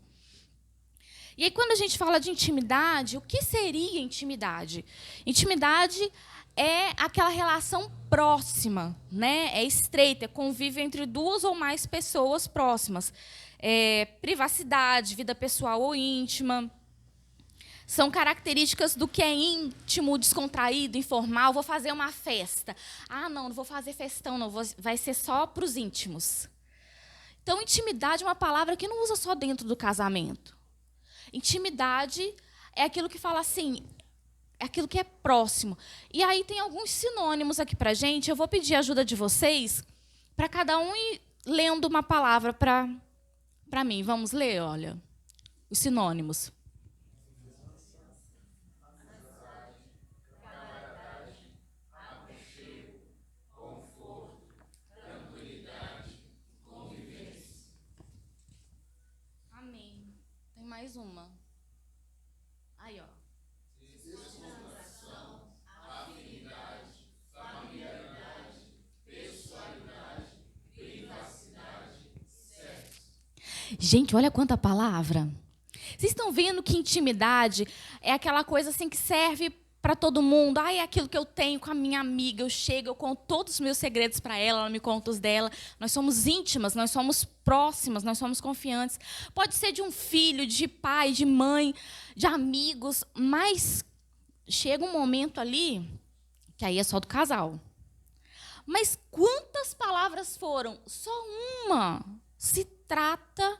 E aí, quando a gente fala de intimidade, o que seria intimidade? Intimidade é aquela relação próxima, né? É estreita, é convívio entre duas ou mais pessoas próximas. Privacidade, vida pessoal ou íntima. São características do que é íntimo, descontraído, informal. Vou fazer uma festa. Não vou fazer festão, não. Vai ser só para os íntimos. Então, intimidade é uma palavra que não usa só dentro do casamento. Intimidade é aquilo que fala assim, é aquilo que é próximo. E aí tem alguns sinônimos aqui para a gente. Eu vou pedir a ajuda de vocês para cada um ir lendo uma palavra para mim. Vamos ler, olha, os sinônimos. Mais uma. Aí, ó. Descontração, afinidade, familiaridade, pessoalidade, privacidade, sexo. Gente, olha quanta palavra. Vocês estão vendo que intimidade é aquela coisa assim que serve para todo mundo. Ah, é aquilo que eu tenho com a minha amiga. Eu chego, eu conto todos os meus segredos para ela, ela me conta os dela. Nós somos íntimas, nós somos próximas, nós somos confiantes. Pode ser de um filho, de pai, de mãe, de amigos, mas chega um momento ali que aí é só do casal. Mas quantas palavras foram? Só uma. Se trata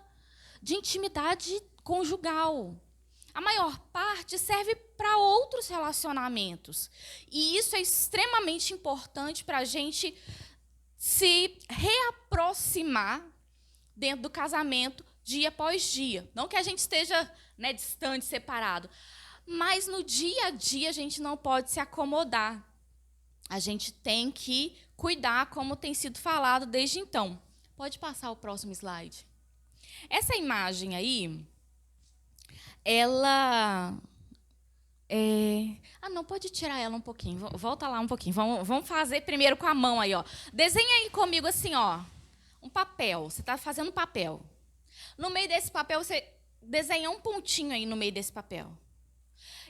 de intimidade conjugal. A maior parte serve para outros relacionamentos. E isso é extremamente importante para a gente se reaproximar dentro do casamento dia após dia. Não que a gente esteja, né, distante, separado. Mas no dia a dia a gente não pode se acomodar. A gente tem que cuidar, como tem sido falado desde então. Pode passar o próximo slide. Essa imagem aí, ela não, pode tirar ela um pouquinho. Volta lá um pouquinho. Vamos fazer primeiro com a mão aí, ó. Desenha aí comigo assim, ó, um papel. Você está fazendo um papel. No meio desse papel, você desenha um pontinho aí no meio desse papel.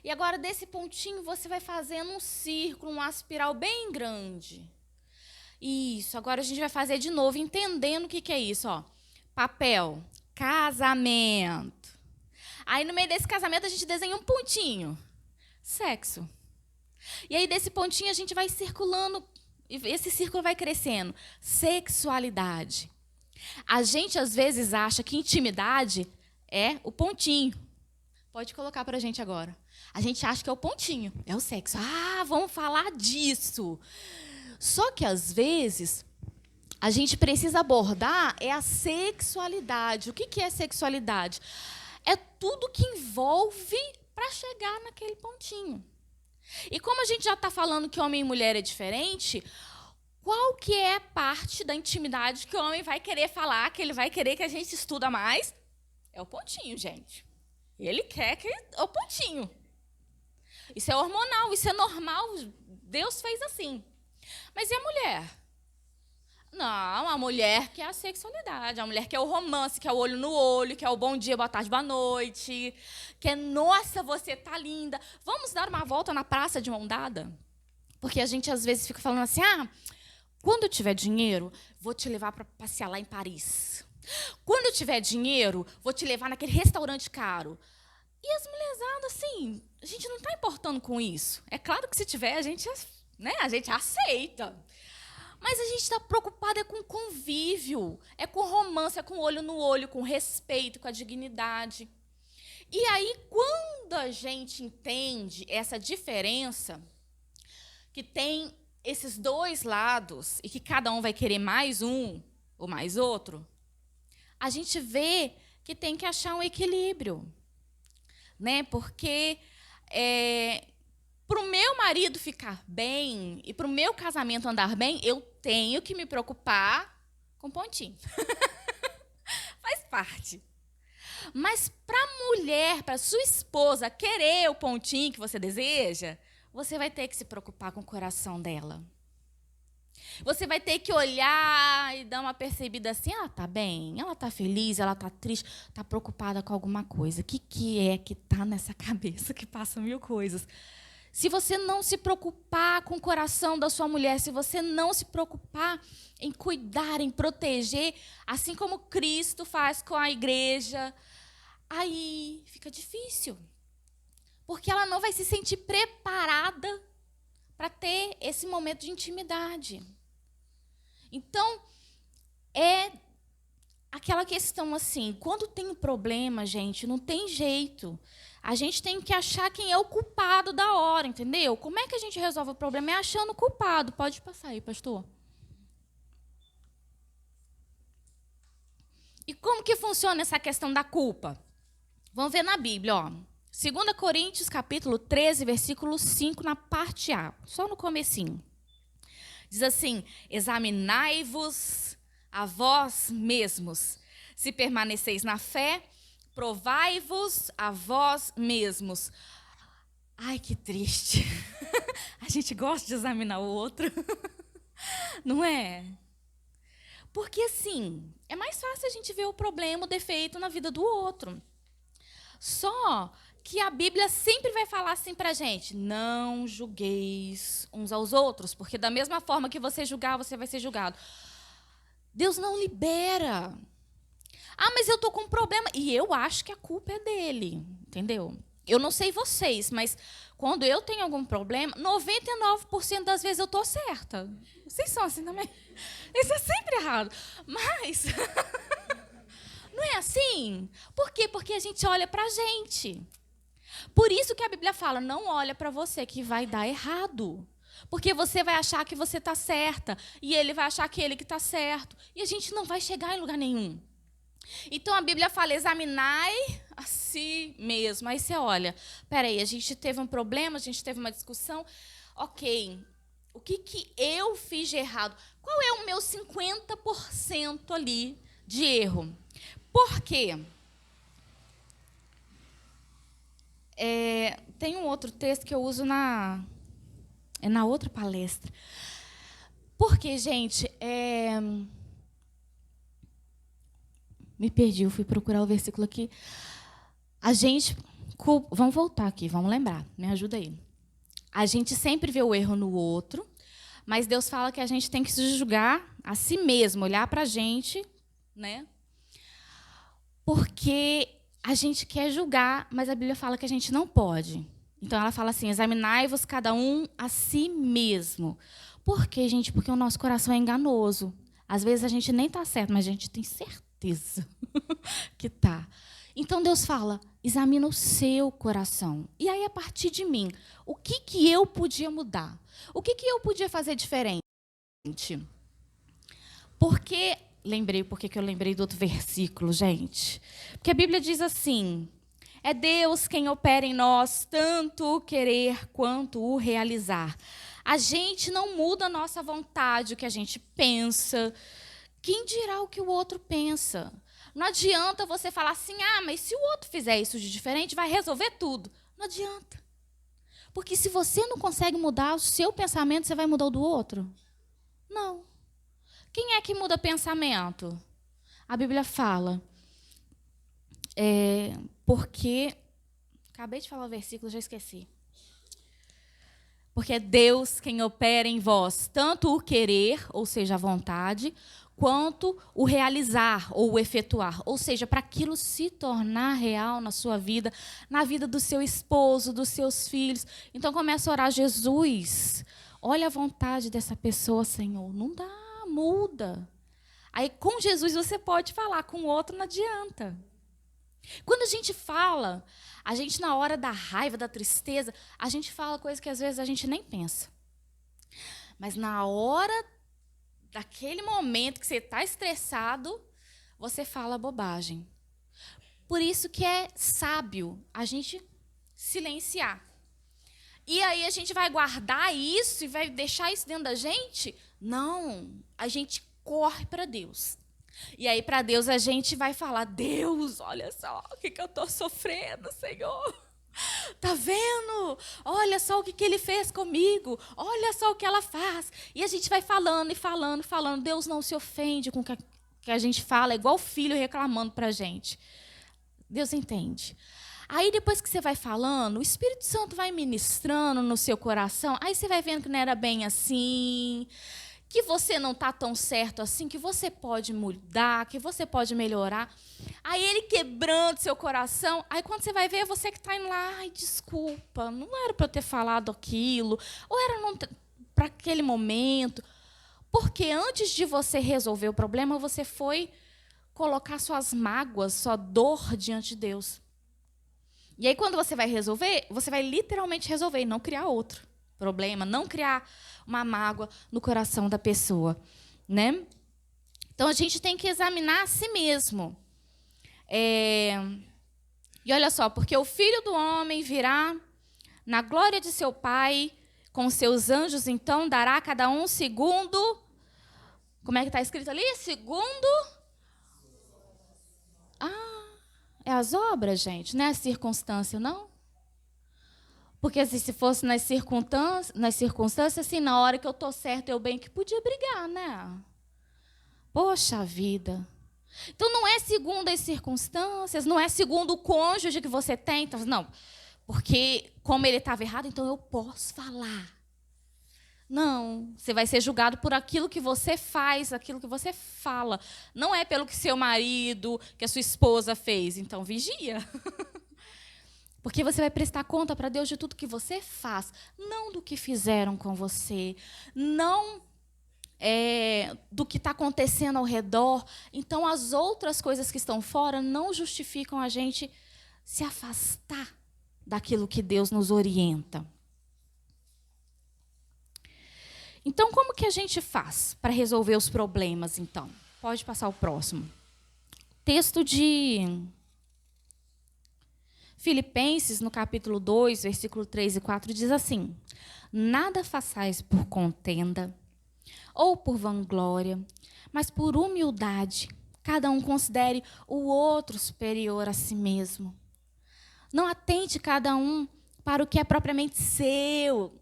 E agora, desse pontinho, você vai fazendo um círculo, uma espiral bem grande. Isso. Agora, a gente vai fazer de novo, entendendo o que é isso, ó. Papel. Casamento. Aí, no meio desse casamento, a gente desenha um pontinho. Sexo. E aí, desse pontinho, a gente vai circulando, e esse círculo vai crescendo. Sexualidade. A gente, às vezes, acha que intimidade é o pontinho. Pode colocar para a gente agora. A gente acha que é o pontinho, é o sexo. Ah, vamos falar disso. Só que, às vezes, a gente precisa abordar a sexualidade. O que é sexualidade? É tudo que envolve para chegar naquele pontinho. E como a gente já está falando que homem e mulher é diferente, qual que é a parte da intimidade que o homem vai querer falar, que ele vai querer que a gente estuda mais? É o pontinho, gente. Ele quer que é o pontinho. Isso é hormonal, isso é normal. Deus fez assim. Mas e a mulher? Não, a mulher quer a sexualidade. A mulher quer o romance, quer o olho no olho, quer o bom dia, boa tarde, boa noite. Quer, nossa, você tá linda. Vamos dar uma volta na praça de mão dada? Porque a gente, às vezes, fica falando assim, quando eu tiver dinheiro, vou te levar para passear lá em Paris. Quando eu tiver dinheiro, vou te levar naquele restaurante caro. E as mulherzadas, assim, a gente não está importando com isso. É claro que se tiver, a gente aceita. Mas a gente está preocupada com convívio, é com romance, é com olho no olho, com respeito, com a dignidade. E aí, quando a gente entende essa diferença, que tem esses dois lados, e que cada um vai querer mais um ou mais outro, a gente vê que tem que achar um equilíbrio. Né? Porque para o meu marido ficar bem e para o meu casamento andar bem, eu tenho que me preocupar com pontinho. Faz parte. Mas para a mulher, para sua esposa querer o pontinho que você deseja, você vai ter que se preocupar com o coração dela. Você vai ter que olhar e dar uma percebida assim, ela está bem, ela está feliz, ela está triste, está preocupada com alguma coisa. O que é que está nessa cabeça que passa mil coisas? Se você não se preocupar com o coração da sua mulher, se você não se preocupar em cuidar, em proteger, assim como Cristo faz com a igreja, aí fica difícil. Porque ela não vai se sentir preparada para ter esse momento de intimidade. Então, é aquela questão assim, quando tem um problema, gente, não tem jeito. A gente tem que achar quem é o culpado da hora, entendeu? Como é que a gente resolve o problema? É achando o culpado. Pode passar aí, pastor. E como que funciona essa questão da culpa? Vamos ver na Bíblia, ó. 2 Coríntios, capítulo 13, versículo 5, na parte A, só no comecinho. Diz assim, examinai-vos a vós mesmos, se permaneceis na fé, provai-vos a vós mesmos. Ai, que triste. A gente gosta de examinar o outro, não é? Porque, assim, é mais fácil a gente ver o problema, o defeito na vida do outro. Só que a Bíblia sempre vai falar assim para a gente: não julgueis uns aos outros, porque da mesma forma que você julgar, você vai ser julgado. Deus não libera. Ah, mas eu estou com um problema. E eu acho que a culpa é dele, entendeu? Eu não sei vocês, mas quando eu tenho algum problema, 99% das vezes eu estou certa. Vocês são assim também? Isso é sempre errado. Mas não é assim? Por quê? Porque a gente olha para a gente. Por isso que a Bíblia fala: não olha para você que vai dar errado. Porque você vai achar que você está certa e ele vai achar que ele que está certo. E a gente não vai chegar em lugar nenhum. Então a Bíblia fala: examinai a si mesmo. Aí você olha, peraí, a gente teve um problema, a gente teve uma discussão. Ok, o que eu fiz de errado? Qual é o meu 50% ali de erro? Por quê? Tem um outro texto que eu uso na outra palestra. Porque, gente, me perdi, eu fui procurar o versículo aqui. Vamos voltar aqui, vamos lembrar, me ajuda aí. A gente sempre vê o erro no outro, mas Deus fala que a gente tem que se julgar a si mesmo, olhar para a gente, né? Porque a gente quer julgar, mas a Bíblia fala que a gente não pode. Então, ela fala assim: examinai-vos cada um a si mesmo. Por quê, gente? Porque o nosso coração é enganoso. Às vezes a gente nem está certo, mas a gente tem certeza que está. Então, Deus fala: examina o seu coração. E aí, a partir de mim, o que eu podia mudar? O que eu podia fazer diferente? Porque eu lembrei do outro versículo, gente? Porque a Bíblia diz assim: é Deus quem opera em nós tanto o querer quanto o realizar. A gente não muda a nossa vontade, o que a gente pensa. Quem dirá o que o outro pensa? Não adianta você falar assim: ah, mas se o outro fizer isso de diferente, vai resolver tudo. Não adianta. Porque se você não consegue mudar o seu pensamento, você vai mudar o do outro? Não. Quem é que muda pensamento? A Bíblia fala. Porque... Acabei de falar o versículo, já esqueci. Porque é Deus quem opera em vós, tanto o querer, ou seja, a vontade, quanto o realizar ou o efetuar. Ou seja, para aquilo se tornar real na sua vida, na vida do seu esposo, dos seus filhos. Então, começa a orar: Jesus, olha a vontade dessa pessoa, Senhor. Não dá, muda. Aí, com Jesus, você pode falar, com o outro não adianta. Quando a gente fala, a gente, na hora da raiva, da tristeza, a gente fala coisas que às vezes a gente nem pensa. Mas na hora daquele momento que você está estressado, você fala bobagem. Por isso que é sábio a gente silenciar. E aí a gente vai guardar isso e vai deixar isso dentro da gente? Não, a gente corre para Deus. E aí para Deus a gente vai falar: Deus, olha só o que eu estou sofrendo, Senhor. Tá vendo? Olha só o que ele fez comigo. Olha só o que ela faz. E a gente vai falando e falando e falando. Deus não se ofende com o que a gente fala. É igual o filho reclamando para a gente. Deus entende. Aí, depois que você vai falando, o Espírito Santo vai ministrando no seu coração. Aí você vai vendo que não era bem assim, que você não está tão certo assim, que você pode mudar, que você pode melhorar. Aí ele quebrando seu coração, aí quando você vai ver, você que está indo lá: ai, desculpa, não era para eu ter falado aquilo, ou era para aquele momento. Porque antes de você resolver o problema, você foi colocar suas mágoas, sua dor diante de Deus. E aí, quando você vai resolver, você vai literalmente resolver e não criar outro problema, não criar uma mágoa no coração da pessoa, né? Então, a gente tem que examinar a si mesmo. E olha só: porque o Filho do Homem virá na glória de seu Pai, com seus anjos, então dará a cada um segundo... Como é que está escrito ali? Segundo... é as obras, gente, não é a circunstância, não? Porque se fosse nas circunstâncias, assim, na hora que eu estou certa, eu bem que podia brigar, né? Poxa vida. Então, não é segundo as circunstâncias, não é segundo o cônjuge que você tem. Então, não, porque como ele estava errado, então eu posso falar. Não, você vai ser julgado por aquilo que você faz, aquilo que você fala. Não é pelo que seu marido, que a sua esposa fez. Então, vigia. Porque você vai prestar conta para Deus de tudo que você faz, não do que fizeram com você, não do que está acontecendo ao redor. Então, as outras coisas que estão fora não justificam a gente se afastar daquilo que Deus nos orienta. Então, como que a gente faz para resolver os problemas, então? Pode passar o próximo. Texto de Filipenses, no capítulo 2, versículo 3 e 4, diz assim: nada façais por contenda ou por vanglória, mas por humildade, cada um considere o outro superior a si mesmo. Não atente cada um para o que é propriamente seu,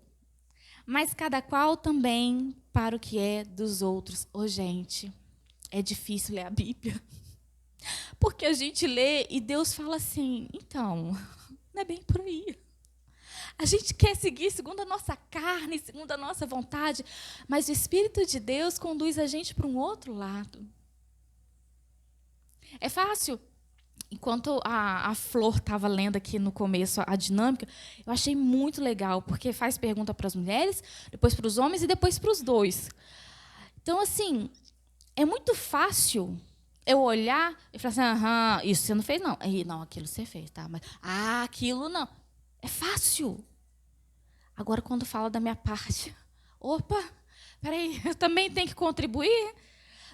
mas cada qual também para o que é dos outros. Gente, é difícil ler a Bíblia. Porque a gente lê e Deus fala assim, então, não é bem por aí. A gente quer seguir segundo a nossa carne, segundo a nossa vontade, mas o Espírito de Deus conduz a gente para um outro lado. É fácil. Enquanto a Flor estava lendo aqui no começo a dinâmica, eu achei muito legal, porque faz pergunta para as mulheres, depois para os homens e depois para os dois. Então, assim, é muito fácil eu olhar e falar assim, isso você não fez, não. E, não, aquilo você fez, tá? Mas, aquilo não. É fácil. Agora, quando fala da minha parte, opa, peraí, eu também tenho que contribuir?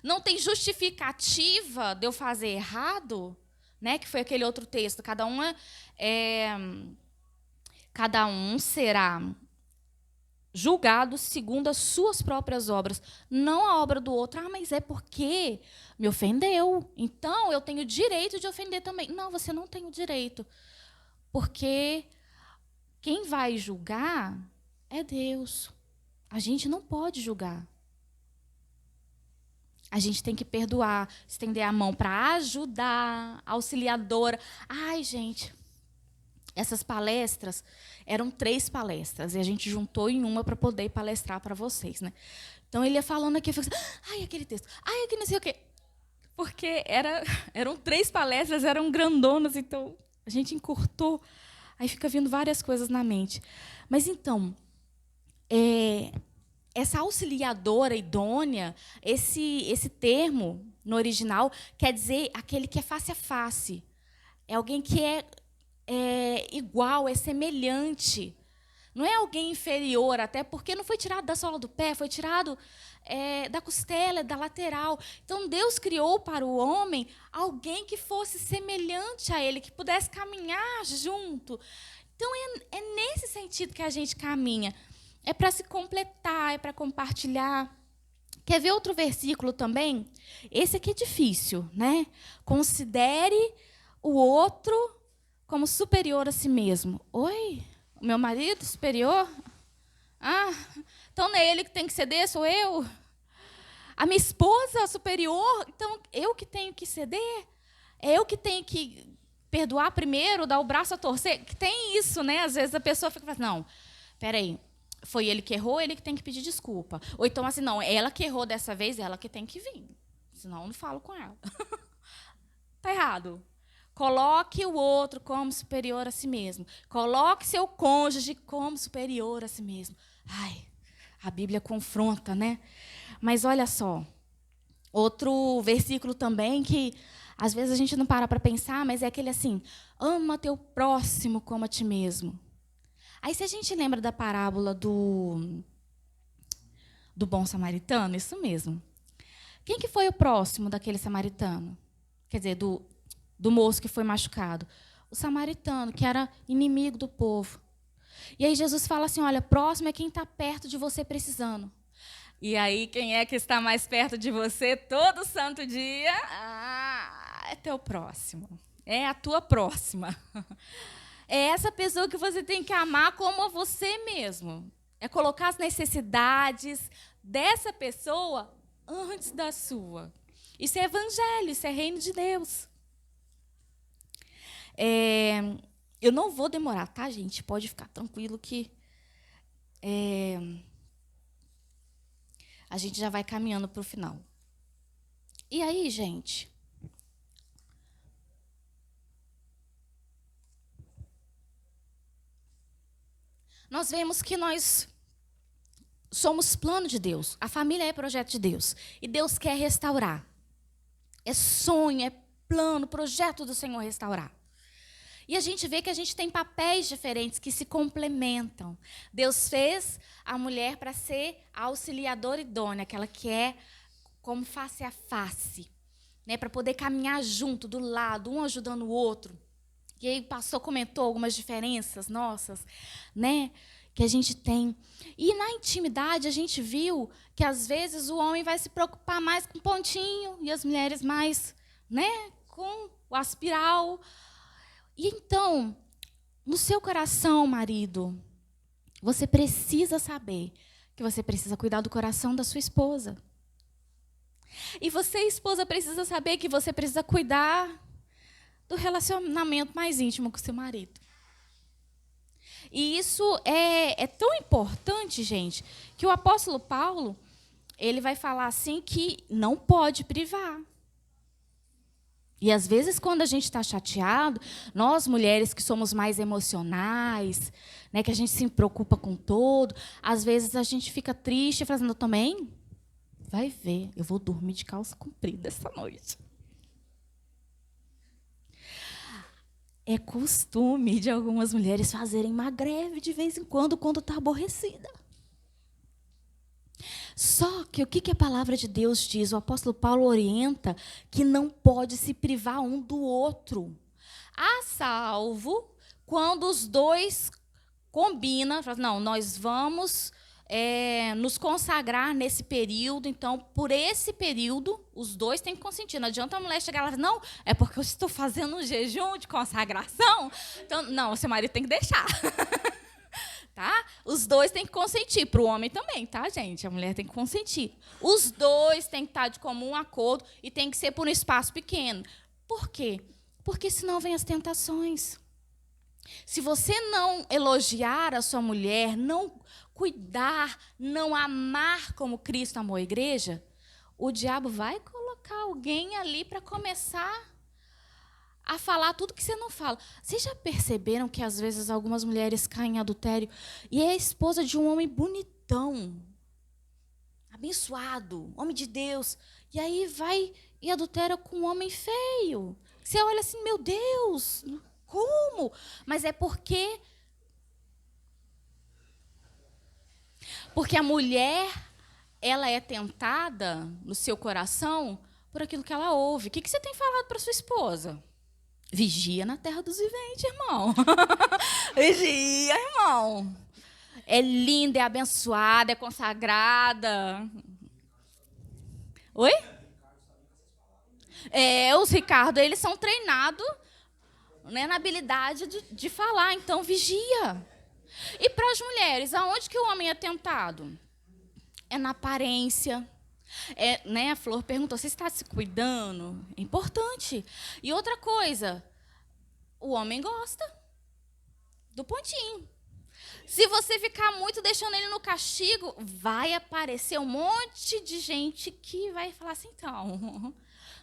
Não tem justificativa de eu fazer errado? Né, que foi aquele outro texto, cada um será julgado segundo as suas próprias obras, não a obra do outro. Mas é porque me ofendeu, então eu tenho o direito de ofender também. Não, você não tem o direito, porque quem vai julgar é Deus. A gente não pode julgar. A gente tem que perdoar, estender a mão para ajudar, auxiliadora. Gente, essas palestras eram 3 palestras, e a gente juntou em uma para poder palestrar para vocês, né? Então, ele ia falando aqui, eu falei assim, aquele texto, aquele não sei o quê. Porque eram 3 palestras, eram grandonas, então a gente encurtou, aí fica vindo várias coisas na mente. Mas, então, essa auxiliadora idônea, esse termo, no original, quer dizer aquele que é face a face. É alguém que é igual, é semelhante. Não é alguém inferior, até porque não foi tirado da sola do pé, foi tirado da costela, da lateral. Então, Deus criou para o homem alguém que fosse semelhante a ele, que pudesse caminhar junto. Então, é nesse sentido que a gente caminha. É para se completar, é para compartilhar. Quer ver outro versículo também? Esse aqui é difícil, né? Considere o outro como superior a si mesmo. Oi? O meu marido superior? Então não é ele que tem que ceder, sou eu? A minha esposa superior? Então eu que tenho que ceder? É eu que tenho que perdoar primeiro, dar o braço a torcer? Que tem isso, né? Às vezes a pessoa fica falando, não, peraí. Foi ele que errou, ele que tem que pedir desculpa. Ou então, assim, não, ela que errou dessa vez, ela que tem que vir. Senão, eu não falo com ela. Está errado. Coloque o outro como superior a si mesmo. Coloque seu cônjuge como superior a si mesmo. A Bíblia confronta, né? Mas olha só. Outro versículo também que, às vezes, a gente não para pensar, mas é aquele assim, ama teu próximo como a ti mesmo. Aí, se a gente lembra da parábola do bom samaritano, isso mesmo. Quem que foi o próximo daquele samaritano? Quer dizer, do moço que foi machucado? O samaritano, que era inimigo do povo. E aí Jesus fala assim, olha, próximo é quem está perto de você precisando. E aí, quem é que está mais perto de você todo santo dia? É teu próximo. É a tua próxima. É essa pessoa que você tem que amar como a você mesmo. É colocar as necessidades dessa pessoa antes da sua. Isso é evangelho, isso é reino de Deus. Eu não vou demorar, tá, gente? Pode ficar tranquilo que a gente já vai caminhando para o final. E aí, gente? Nós vemos que nós somos plano de Deus. A família é projeto de Deus. E Deus quer restaurar. É sonho, é plano, projeto do Senhor restaurar. E a gente vê que a gente tem papéis diferentes que se complementam. Deus fez a mulher para ser a auxiliadora idônea, aquela que é como face a face, né, para poder caminhar junto, do lado, um ajudando o outro. E aí o pastor comentou algumas diferenças nossas, né, que a gente tem. E na intimidade a gente viu que às vezes o homem vai se preocupar mais com o pontinho e as mulheres mais, né, com o aspiral. E então, no seu coração, marido, você precisa saber que você precisa cuidar do coração da sua esposa. E você, esposa, precisa saber que você precisa cuidar do relacionamento mais íntimo com o seu marido. E isso é tão importante, gente, que o apóstolo Paulo, ele vai falar assim que não pode privar. E às vezes, quando a gente está chateado, nós mulheres que somos mais emocionais, né, que a gente se preocupa com todo, às vezes a gente fica triste, fazendo, eu também, vai ver, eu vou dormir de calça comprida essa noite. É costume de algumas mulheres fazerem uma greve de vez em quando está aborrecida. Só que o que a palavra de Deus diz? O apóstolo Paulo orienta que não pode se privar um do outro. A salvo quando os dois combinam, não, nós vamos nos consagrar nesse período, então, por esse período, os dois têm que consentir. Não adianta a mulher chegar lá e falar, não, é porque eu estou fazendo um jejum de consagração. Então, não, o seu marido tem que deixar. Tá? Os dois têm que consentir, para o homem também, tá, gente? A mulher tem que consentir. Os dois têm que estar de comum acordo e tem que ser por um espaço pequeno. Por quê? Porque senão vem as tentações. Se você não elogiar a sua mulher, não cuidar, não amar como Cristo amou a igreja, o diabo vai colocar alguém ali para começar a falar tudo que você não fala. Vocês já perceberam que, às vezes, algumas mulheres caem em adultério e é a esposa de um homem bonitão, abençoado, homem de Deus, e aí vai e adultera com um homem feio. Você olha assim, meu Deus, como? Mas é porque a mulher, ela é tentada no seu coração por aquilo que ela ouve. O que você tem falado para sua esposa? Vigia na terra dos viventes, irmão. Vigia, irmão. É linda, é abençoada, é consagrada. Oi? Os Ricardo, eles são treinados, né, na habilidade de falar. Então, vigia. E para as mulheres, aonde que o homem é tentado? É na aparência. Né, a Flor perguntou, você está se cuidando? É importante. E outra coisa, o homem gosta do pontinho. Se você ficar muito deixando ele no castigo, vai aparecer um monte de gente que vai falar assim, então,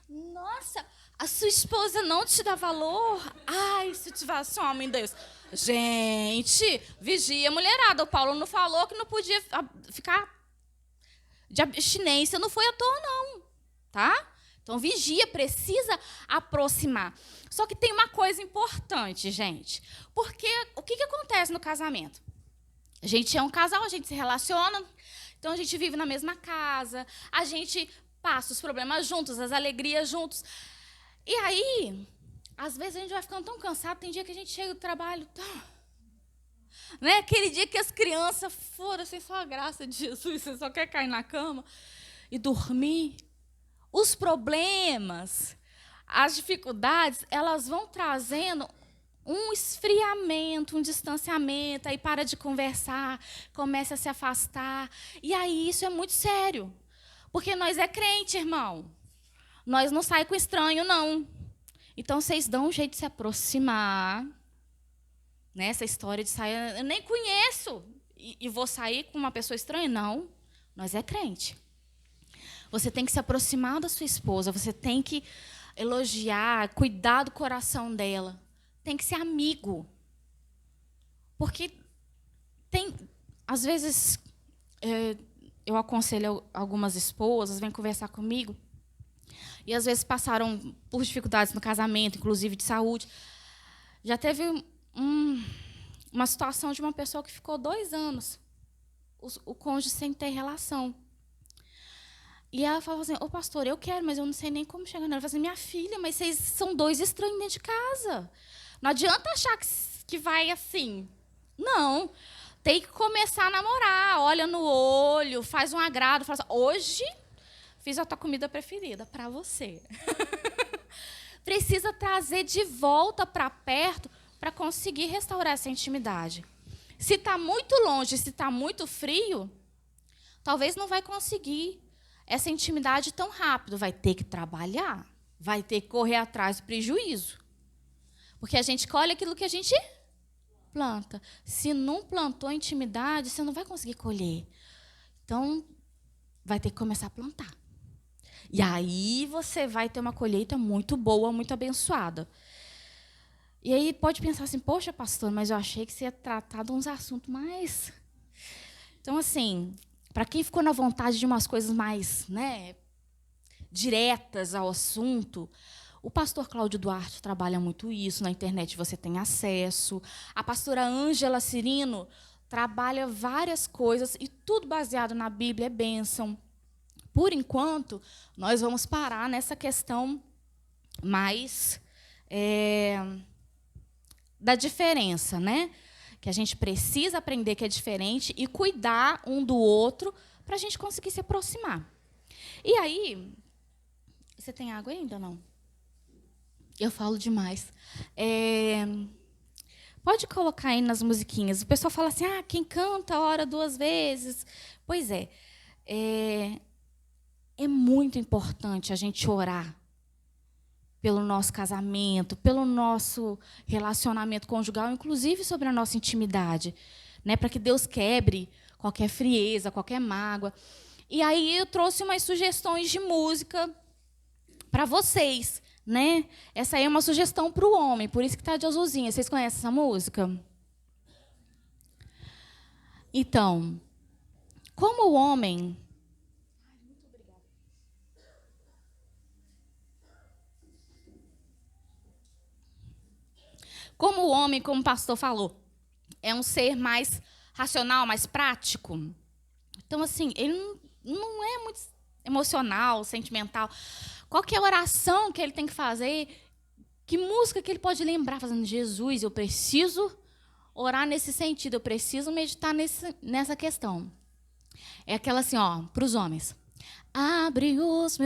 nossa, a sua esposa não te dá valor? Ai, se tivesse um homem Deus. Gente, vigia, mulherada. O Paulo não falou que não podia ficar de abstinência, não foi à toa, não. Tá? Então, vigia, precisa aproximar. Só que tem uma coisa importante, gente. Porque o que acontece no casamento? A gente é um casal, a gente se relaciona, então a gente vive na mesma casa, a gente passa os problemas juntos, as alegrias juntos. E aí, às vezes a gente vai ficando tão cansado, tem dia que a gente chega do trabalho, né? Aquele dia que as crianças foram sem só a graça de Jesus, você só quer cair na cama e dormir. Os problemas, as dificuldades, elas vão trazendo um esfriamento, um distanciamento, aí para de conversar, começa a se afastar. E aí isso é muito sério, porque nós é crente, irmão. Nós não saímos com estranho, não. Então, vocês dão um jeito de se aproximar. Né? Essa história de sair, eu nem conheço e vou sair com uma pessoa estranha? Não, nós é crente. Você tem que se aproximar da sua esposa, você tem que elogiar, cuidar do coração dela. Tem que ser amigo. Porque às vezes, eu aconselho algumas esposas, vêm conversar comigo, e às vezes passaram por dificuldades no casamento, inclusive de saúde. Já teve uma situação de uma pessoa que ficou 2 anos, o cônjuge sem ter relação. E ela falou assim, ô pastor, eu quero, mas eu não sei nem como chegar nela. Eu falei assim, minha filha, mas vocês são 2 estranhos dentro de casa. Não adianta achar que vai assim. Não. Tem que começar a namorar, olha no olho, faz um agrado, fala assim, hoje fiz a tua comida preferida para você. Precisa trazer de volta para perto para conseguir restaurar essa intimidade. Se está muito longe, se está muito frio, talvez não vai conseguir essa intimidade tão rápido. Vai ter que trabalhar, vai ter que correr atrás do prejuízo. Porque a gente colhe aquilo que a gente planta. Se não plantou intimidade, você não vai conseguir colher. Então, vai ter que começar a plantar. E aí você vai ter uma colheita muito boa, muito abençoada. E aí pode pensar assim, poxa, pastor, mas eu achei que você ia tratar de uns assuntos mais... Então, assim, para quem ficou na vontade de umas coisas mais, né, diretas ao assunto, o pastor Cláudio Duarte trabalha muito isso, na internet você tem acesso. A pastora Ângela Cirino trabalha várias coisas, e tudo baseado na Bíblia, é bênção. Por enquanto, nós vamos parar nessa questão mais da diferença, né? Que a gente precisa aprender que é diferente e cuidar um do outro para a gente conseguir se aproximar. E aí, você tem água ainda ou não? Eu falo demais. Pode colocar aí nas musiquinhas. O pessoal fala assim, quem canta ora 2 vezes. Pois é. É muito importante a gente orar pelo nosso casamento, pelo nosso relacionamento conjugal, inclusive sobre a nossa intimidade, né, para que Deus quebre qualquer frieza, qualquer mágoa. E aí eu trouxe umas sugestões de música para vocês, né? Essa aí é uma sugestão para o homem, por isso que está de azulzinha. Vocês conhecem essa música? Então, como o homem... Como o homem, como o pastor falou, é um ser mais racional, mais prático. Então, assim, ele não é muito emocional, sentimental. Qualquer oração que ele tem que fazer, que música que ele pode lembrar, fazendo, Jesus, eu preciso orar nesse sentido, eu preciso meditar nessa questão. É aquela assim, para os homens. Abre os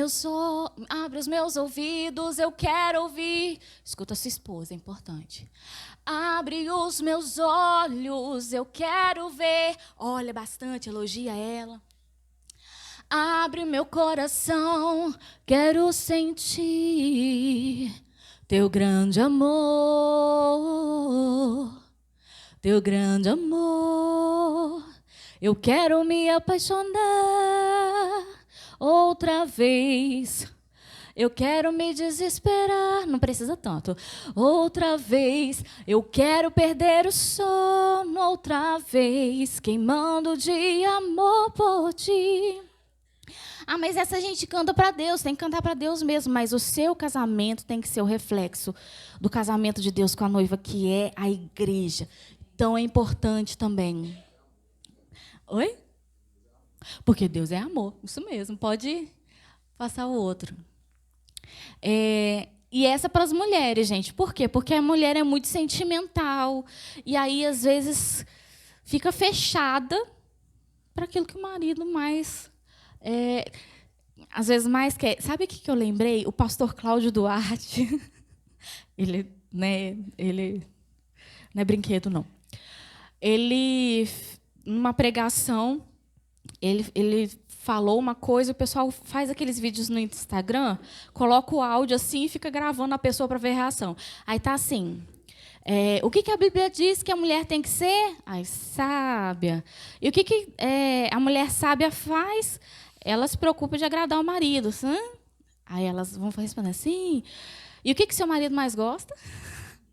meus ouvidos, eu quero ouvir. Escuta a sua esposa, é importante. Abre os meus olhos, eu quero ver. Olha bastante, elogia ela. Abre o meu coração, quero sentir teu grande amor. Teu grande amor. Eu quero me apaixonar outra vez. Eu quero me desesperar, não precisa tanto. Outra vez, eu quero perder o sono outra vez, queimando de amor por ti. Mas essa a gente canta para Deus, tem que cantar para Deus mesmo, mas o seu casamento tem que ser o reflexo do casamento de Deus com a noiva, que é a igreja. Então é importante também. Oi? Porque Deus é amor, isso mesmo, pode passar o outro. E essa para as mulheres, gente. Por quê? Porque a mulher é muito sentimental. E aí, às vezes, fica fechada para aquilo que o marido mais... às vezes mais quer. Sabe o que eu lembrei? O pastor Cláudio Duarte. Ele não é brinquedo, não. Ele, numa pregação, ele falou uma coisa, o pessoal faz aqueles vídeos no Instagram, coloca o áudio assim e fica gravando a pessoa para ver a reação. Aí tá assim, o que a Bíblia diz que a mulher tem que ser? Ai, sábia. E o que a mulher sábia faz? Ela se preocupa de agradar o marido. Aí elas vão responder assim, e o que seu marido mais gosta?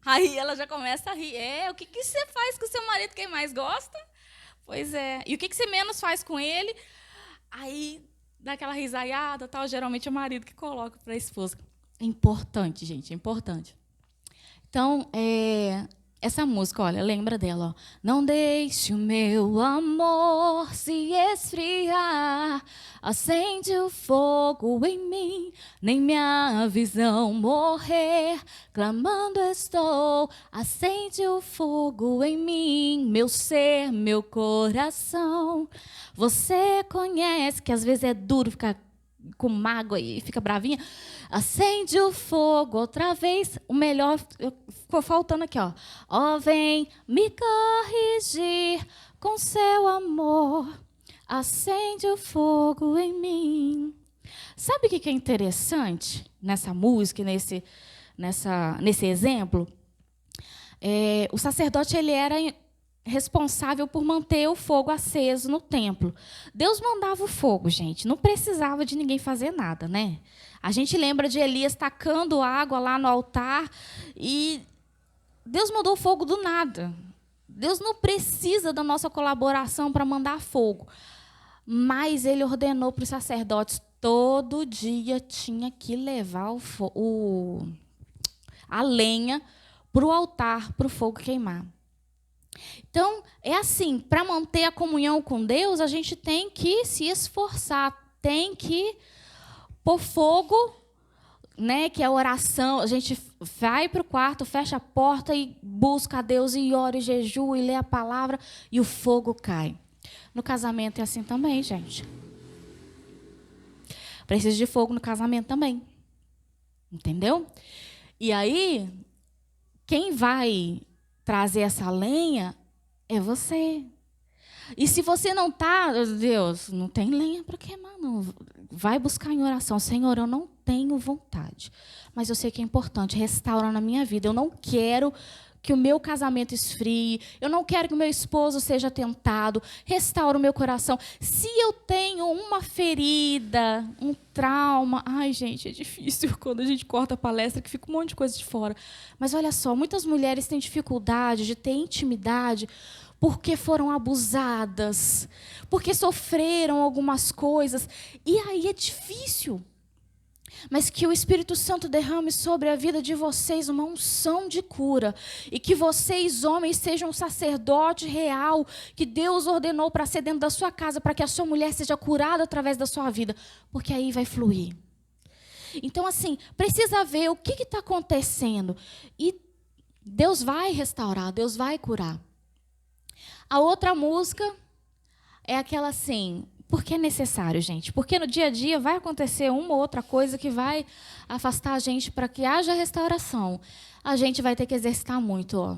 Aí ela já começa a rir. O que você faz com o seu marido que mais gosta? Pois é. E o que você menos faz com ele? Aí dá aquela risaiada, tal. Geralmente é o marido que coloca para a esposa. É importante, gente, é importante. Então, essa música, olha, lembra dela. Ó. Não deixe o meu amor se esfriar, acende o fogo em mim, nem minha visão morrer. Clamando estou, acende o fogo em mim, meu ser, meu coração. Você conhece que às vezes é duro ficar com mágoa e fica bravinha, acende o fogo outra vez. O melhor, ficou faltando aqui, ó. Ó, vem me corrigir com seu amor, acende o fogo em mim. Sabe o que é interessante nessa música, nesse exemplo? O sacerdote, ele era responsável por manter o fogo aceso no templo. Deus mandava o fogo, gente. Não precisava de ninguém fazer nada, né? A gente lembra de Elias tacando água lá no altar e Deus mandou o fogo do nada. Deus não precisa da nossa colaboração para mandar fogo. Mas ele ordenou para os sacerdotes, todo dia tinha que levar a lenha para o altar, para o fogo queimar. Então, é assim, para manter a comunhão com Deus, a gente tem que se esforçar, tem que pôr fogo, né, que é a oração. A gente vai para o quarto, fecha a porta e busca a Deus e ora e jejua e lê a palavra e o fogo cai. No casamento é assim também, gente. Precisa de fogo no casamento também. Entendeu? E aí, quem vai trazer essa lenha é você. E se você não está, Deus, não tem lenha para queimar, não. Vai buscar em oração. Senhor, eu não tenho vontade, mas eu sei que é importante, restaura na minha vida. Eu não quero que o meu casamento esfrie, eu não quero que o meu esposo seja tentado, restaura o meu coração. Se eu tenho uma ferida, um trauma, ai, gente, é difícil quando a gente corta a palestra, que fica um monte de coisa de fora. Mas olha só, muitas mulheres têm dificuldade de ter intimidade porque foram abusadas, porque sofreram algumas coisas, e aí é difícil. Mas que o Espírito Santo derrame sobre a vida de vocês uma unção de cura. E que vocês, homens, sejam um sacerdote real que Deus ordenou para ser dentro da sua casa, para que a sua mulher seja curada através da sua vida. Porque aí vai fluir. Então, assim, precisa ver o que está acontecendo. E Deus vai restaurar, Deus vai curar. A outra música é aquela assim... Porque é necessário, gente. Porque no dia a dia vai acontecer uma ou outra coisa que vai afastar a gente para que haja restauração. A gente vai ter que exercitar muito. Ó.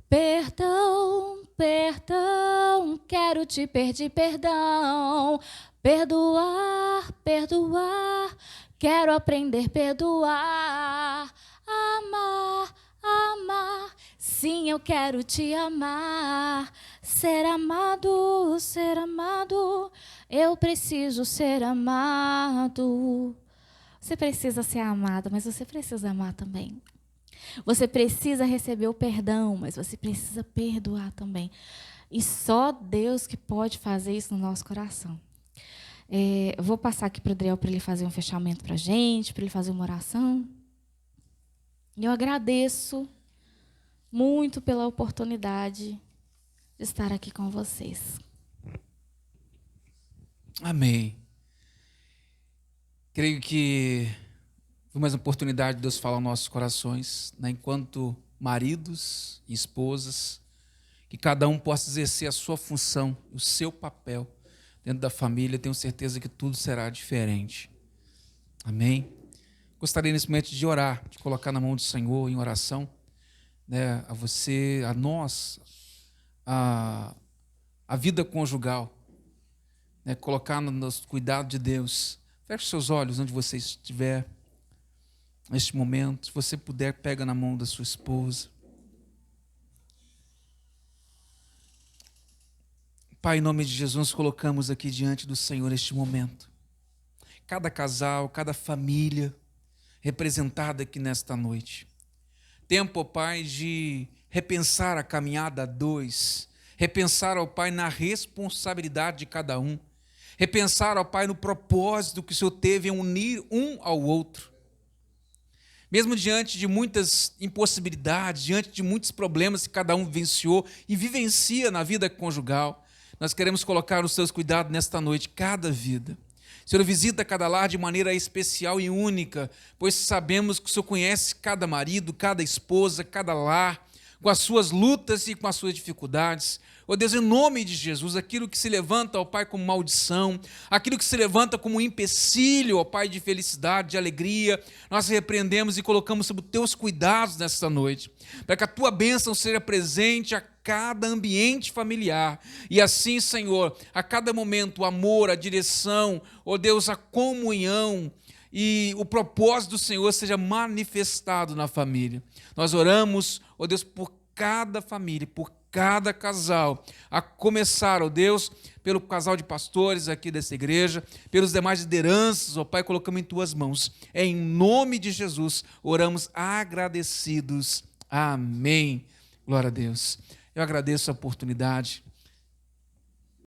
Perdão, perdão, quero te pedir perdão. Perdoar, perdoar, quero aprender a perdoar. Amar, amar, sim, eu quero te amar. Ser amado, eu preciso ser amado. Você precisa ser amado, mas você precisa amar também. Você precisa receber o perdão, mas você precisa perdoar também. E só Deus que pode fazer isso no nosso coração. Eu vou passar aqui para o Adriel para ele fazer um fechamento para a gente, para ele fazer uma oração. Eu agradeço muito pela oportunidade de estar aqui com vocês. Amém. Creio que foi mais uma oportunidade de Deus falar aos nossos corações, né, enquanto maridos e esposas, que cada um possa exercer a sua função, o seu papel dentro da família. Tenho certeza que tudo será diferente. Amém. Gostaria nesse momento de orar, de colocar na mão do Senhor em oração, né, a você, a nós, a vida conjugal. né, colocar no cuidado de Deus. Feche seus olhos onde você estiver neste momento. Se você puder, pega na mão da sua esposa. Pai, em nome de Jesus, nós colocamos aqui diante do Senhor este momento. Cada casal, cada família representada aqui nesta noite. Tempo, ó Pai, de repensar a caminhada a dois. Repensar, ó Pai, na responsabilidade de cada um. Repensar, ó Pai, no propósito que o Senhor teve em unir um ao outro. Mesmo diante de muitas impossibilidades, diante de muitos problemas que cada um vivenciou e vivencia na vida conjugal, nós queremos colocar nos seus cuidados nesta noite cada vida. Senhor, visita cada lar de maneira especial e única, pois sabemos que o Senhor conhece cada marido, cada esposa, cada lar, com as suas lutas e com as suas dificuldades. Ó Deus, em nome de Jesus, aquilo que se levanta, ó Pai, como maldição, aquilo que se levanta como empecilho, ó Pai, de felicidade, de alegria, nós repreendemos e colocamos sob os teus cuidados nesta noite, para que a tua bênção seja presente a cada ambiente familiar, e assim, Senhor, a cada momento, o amor, a direção, ó Deus, a comunhão e o propósito do Senhor seja manifestado na família. Nós oramos, ó Deus, por cada família, por cada casal, a começar, ó Deus, pelo casal de pastores aqui dessa igreja, pelos demais lideranças, ó Pai, colocamos em tuas mãos. Em nome de Jesus, oramos agradecidos. Amém. Glória a Deus. Eu agradeço a oportunidade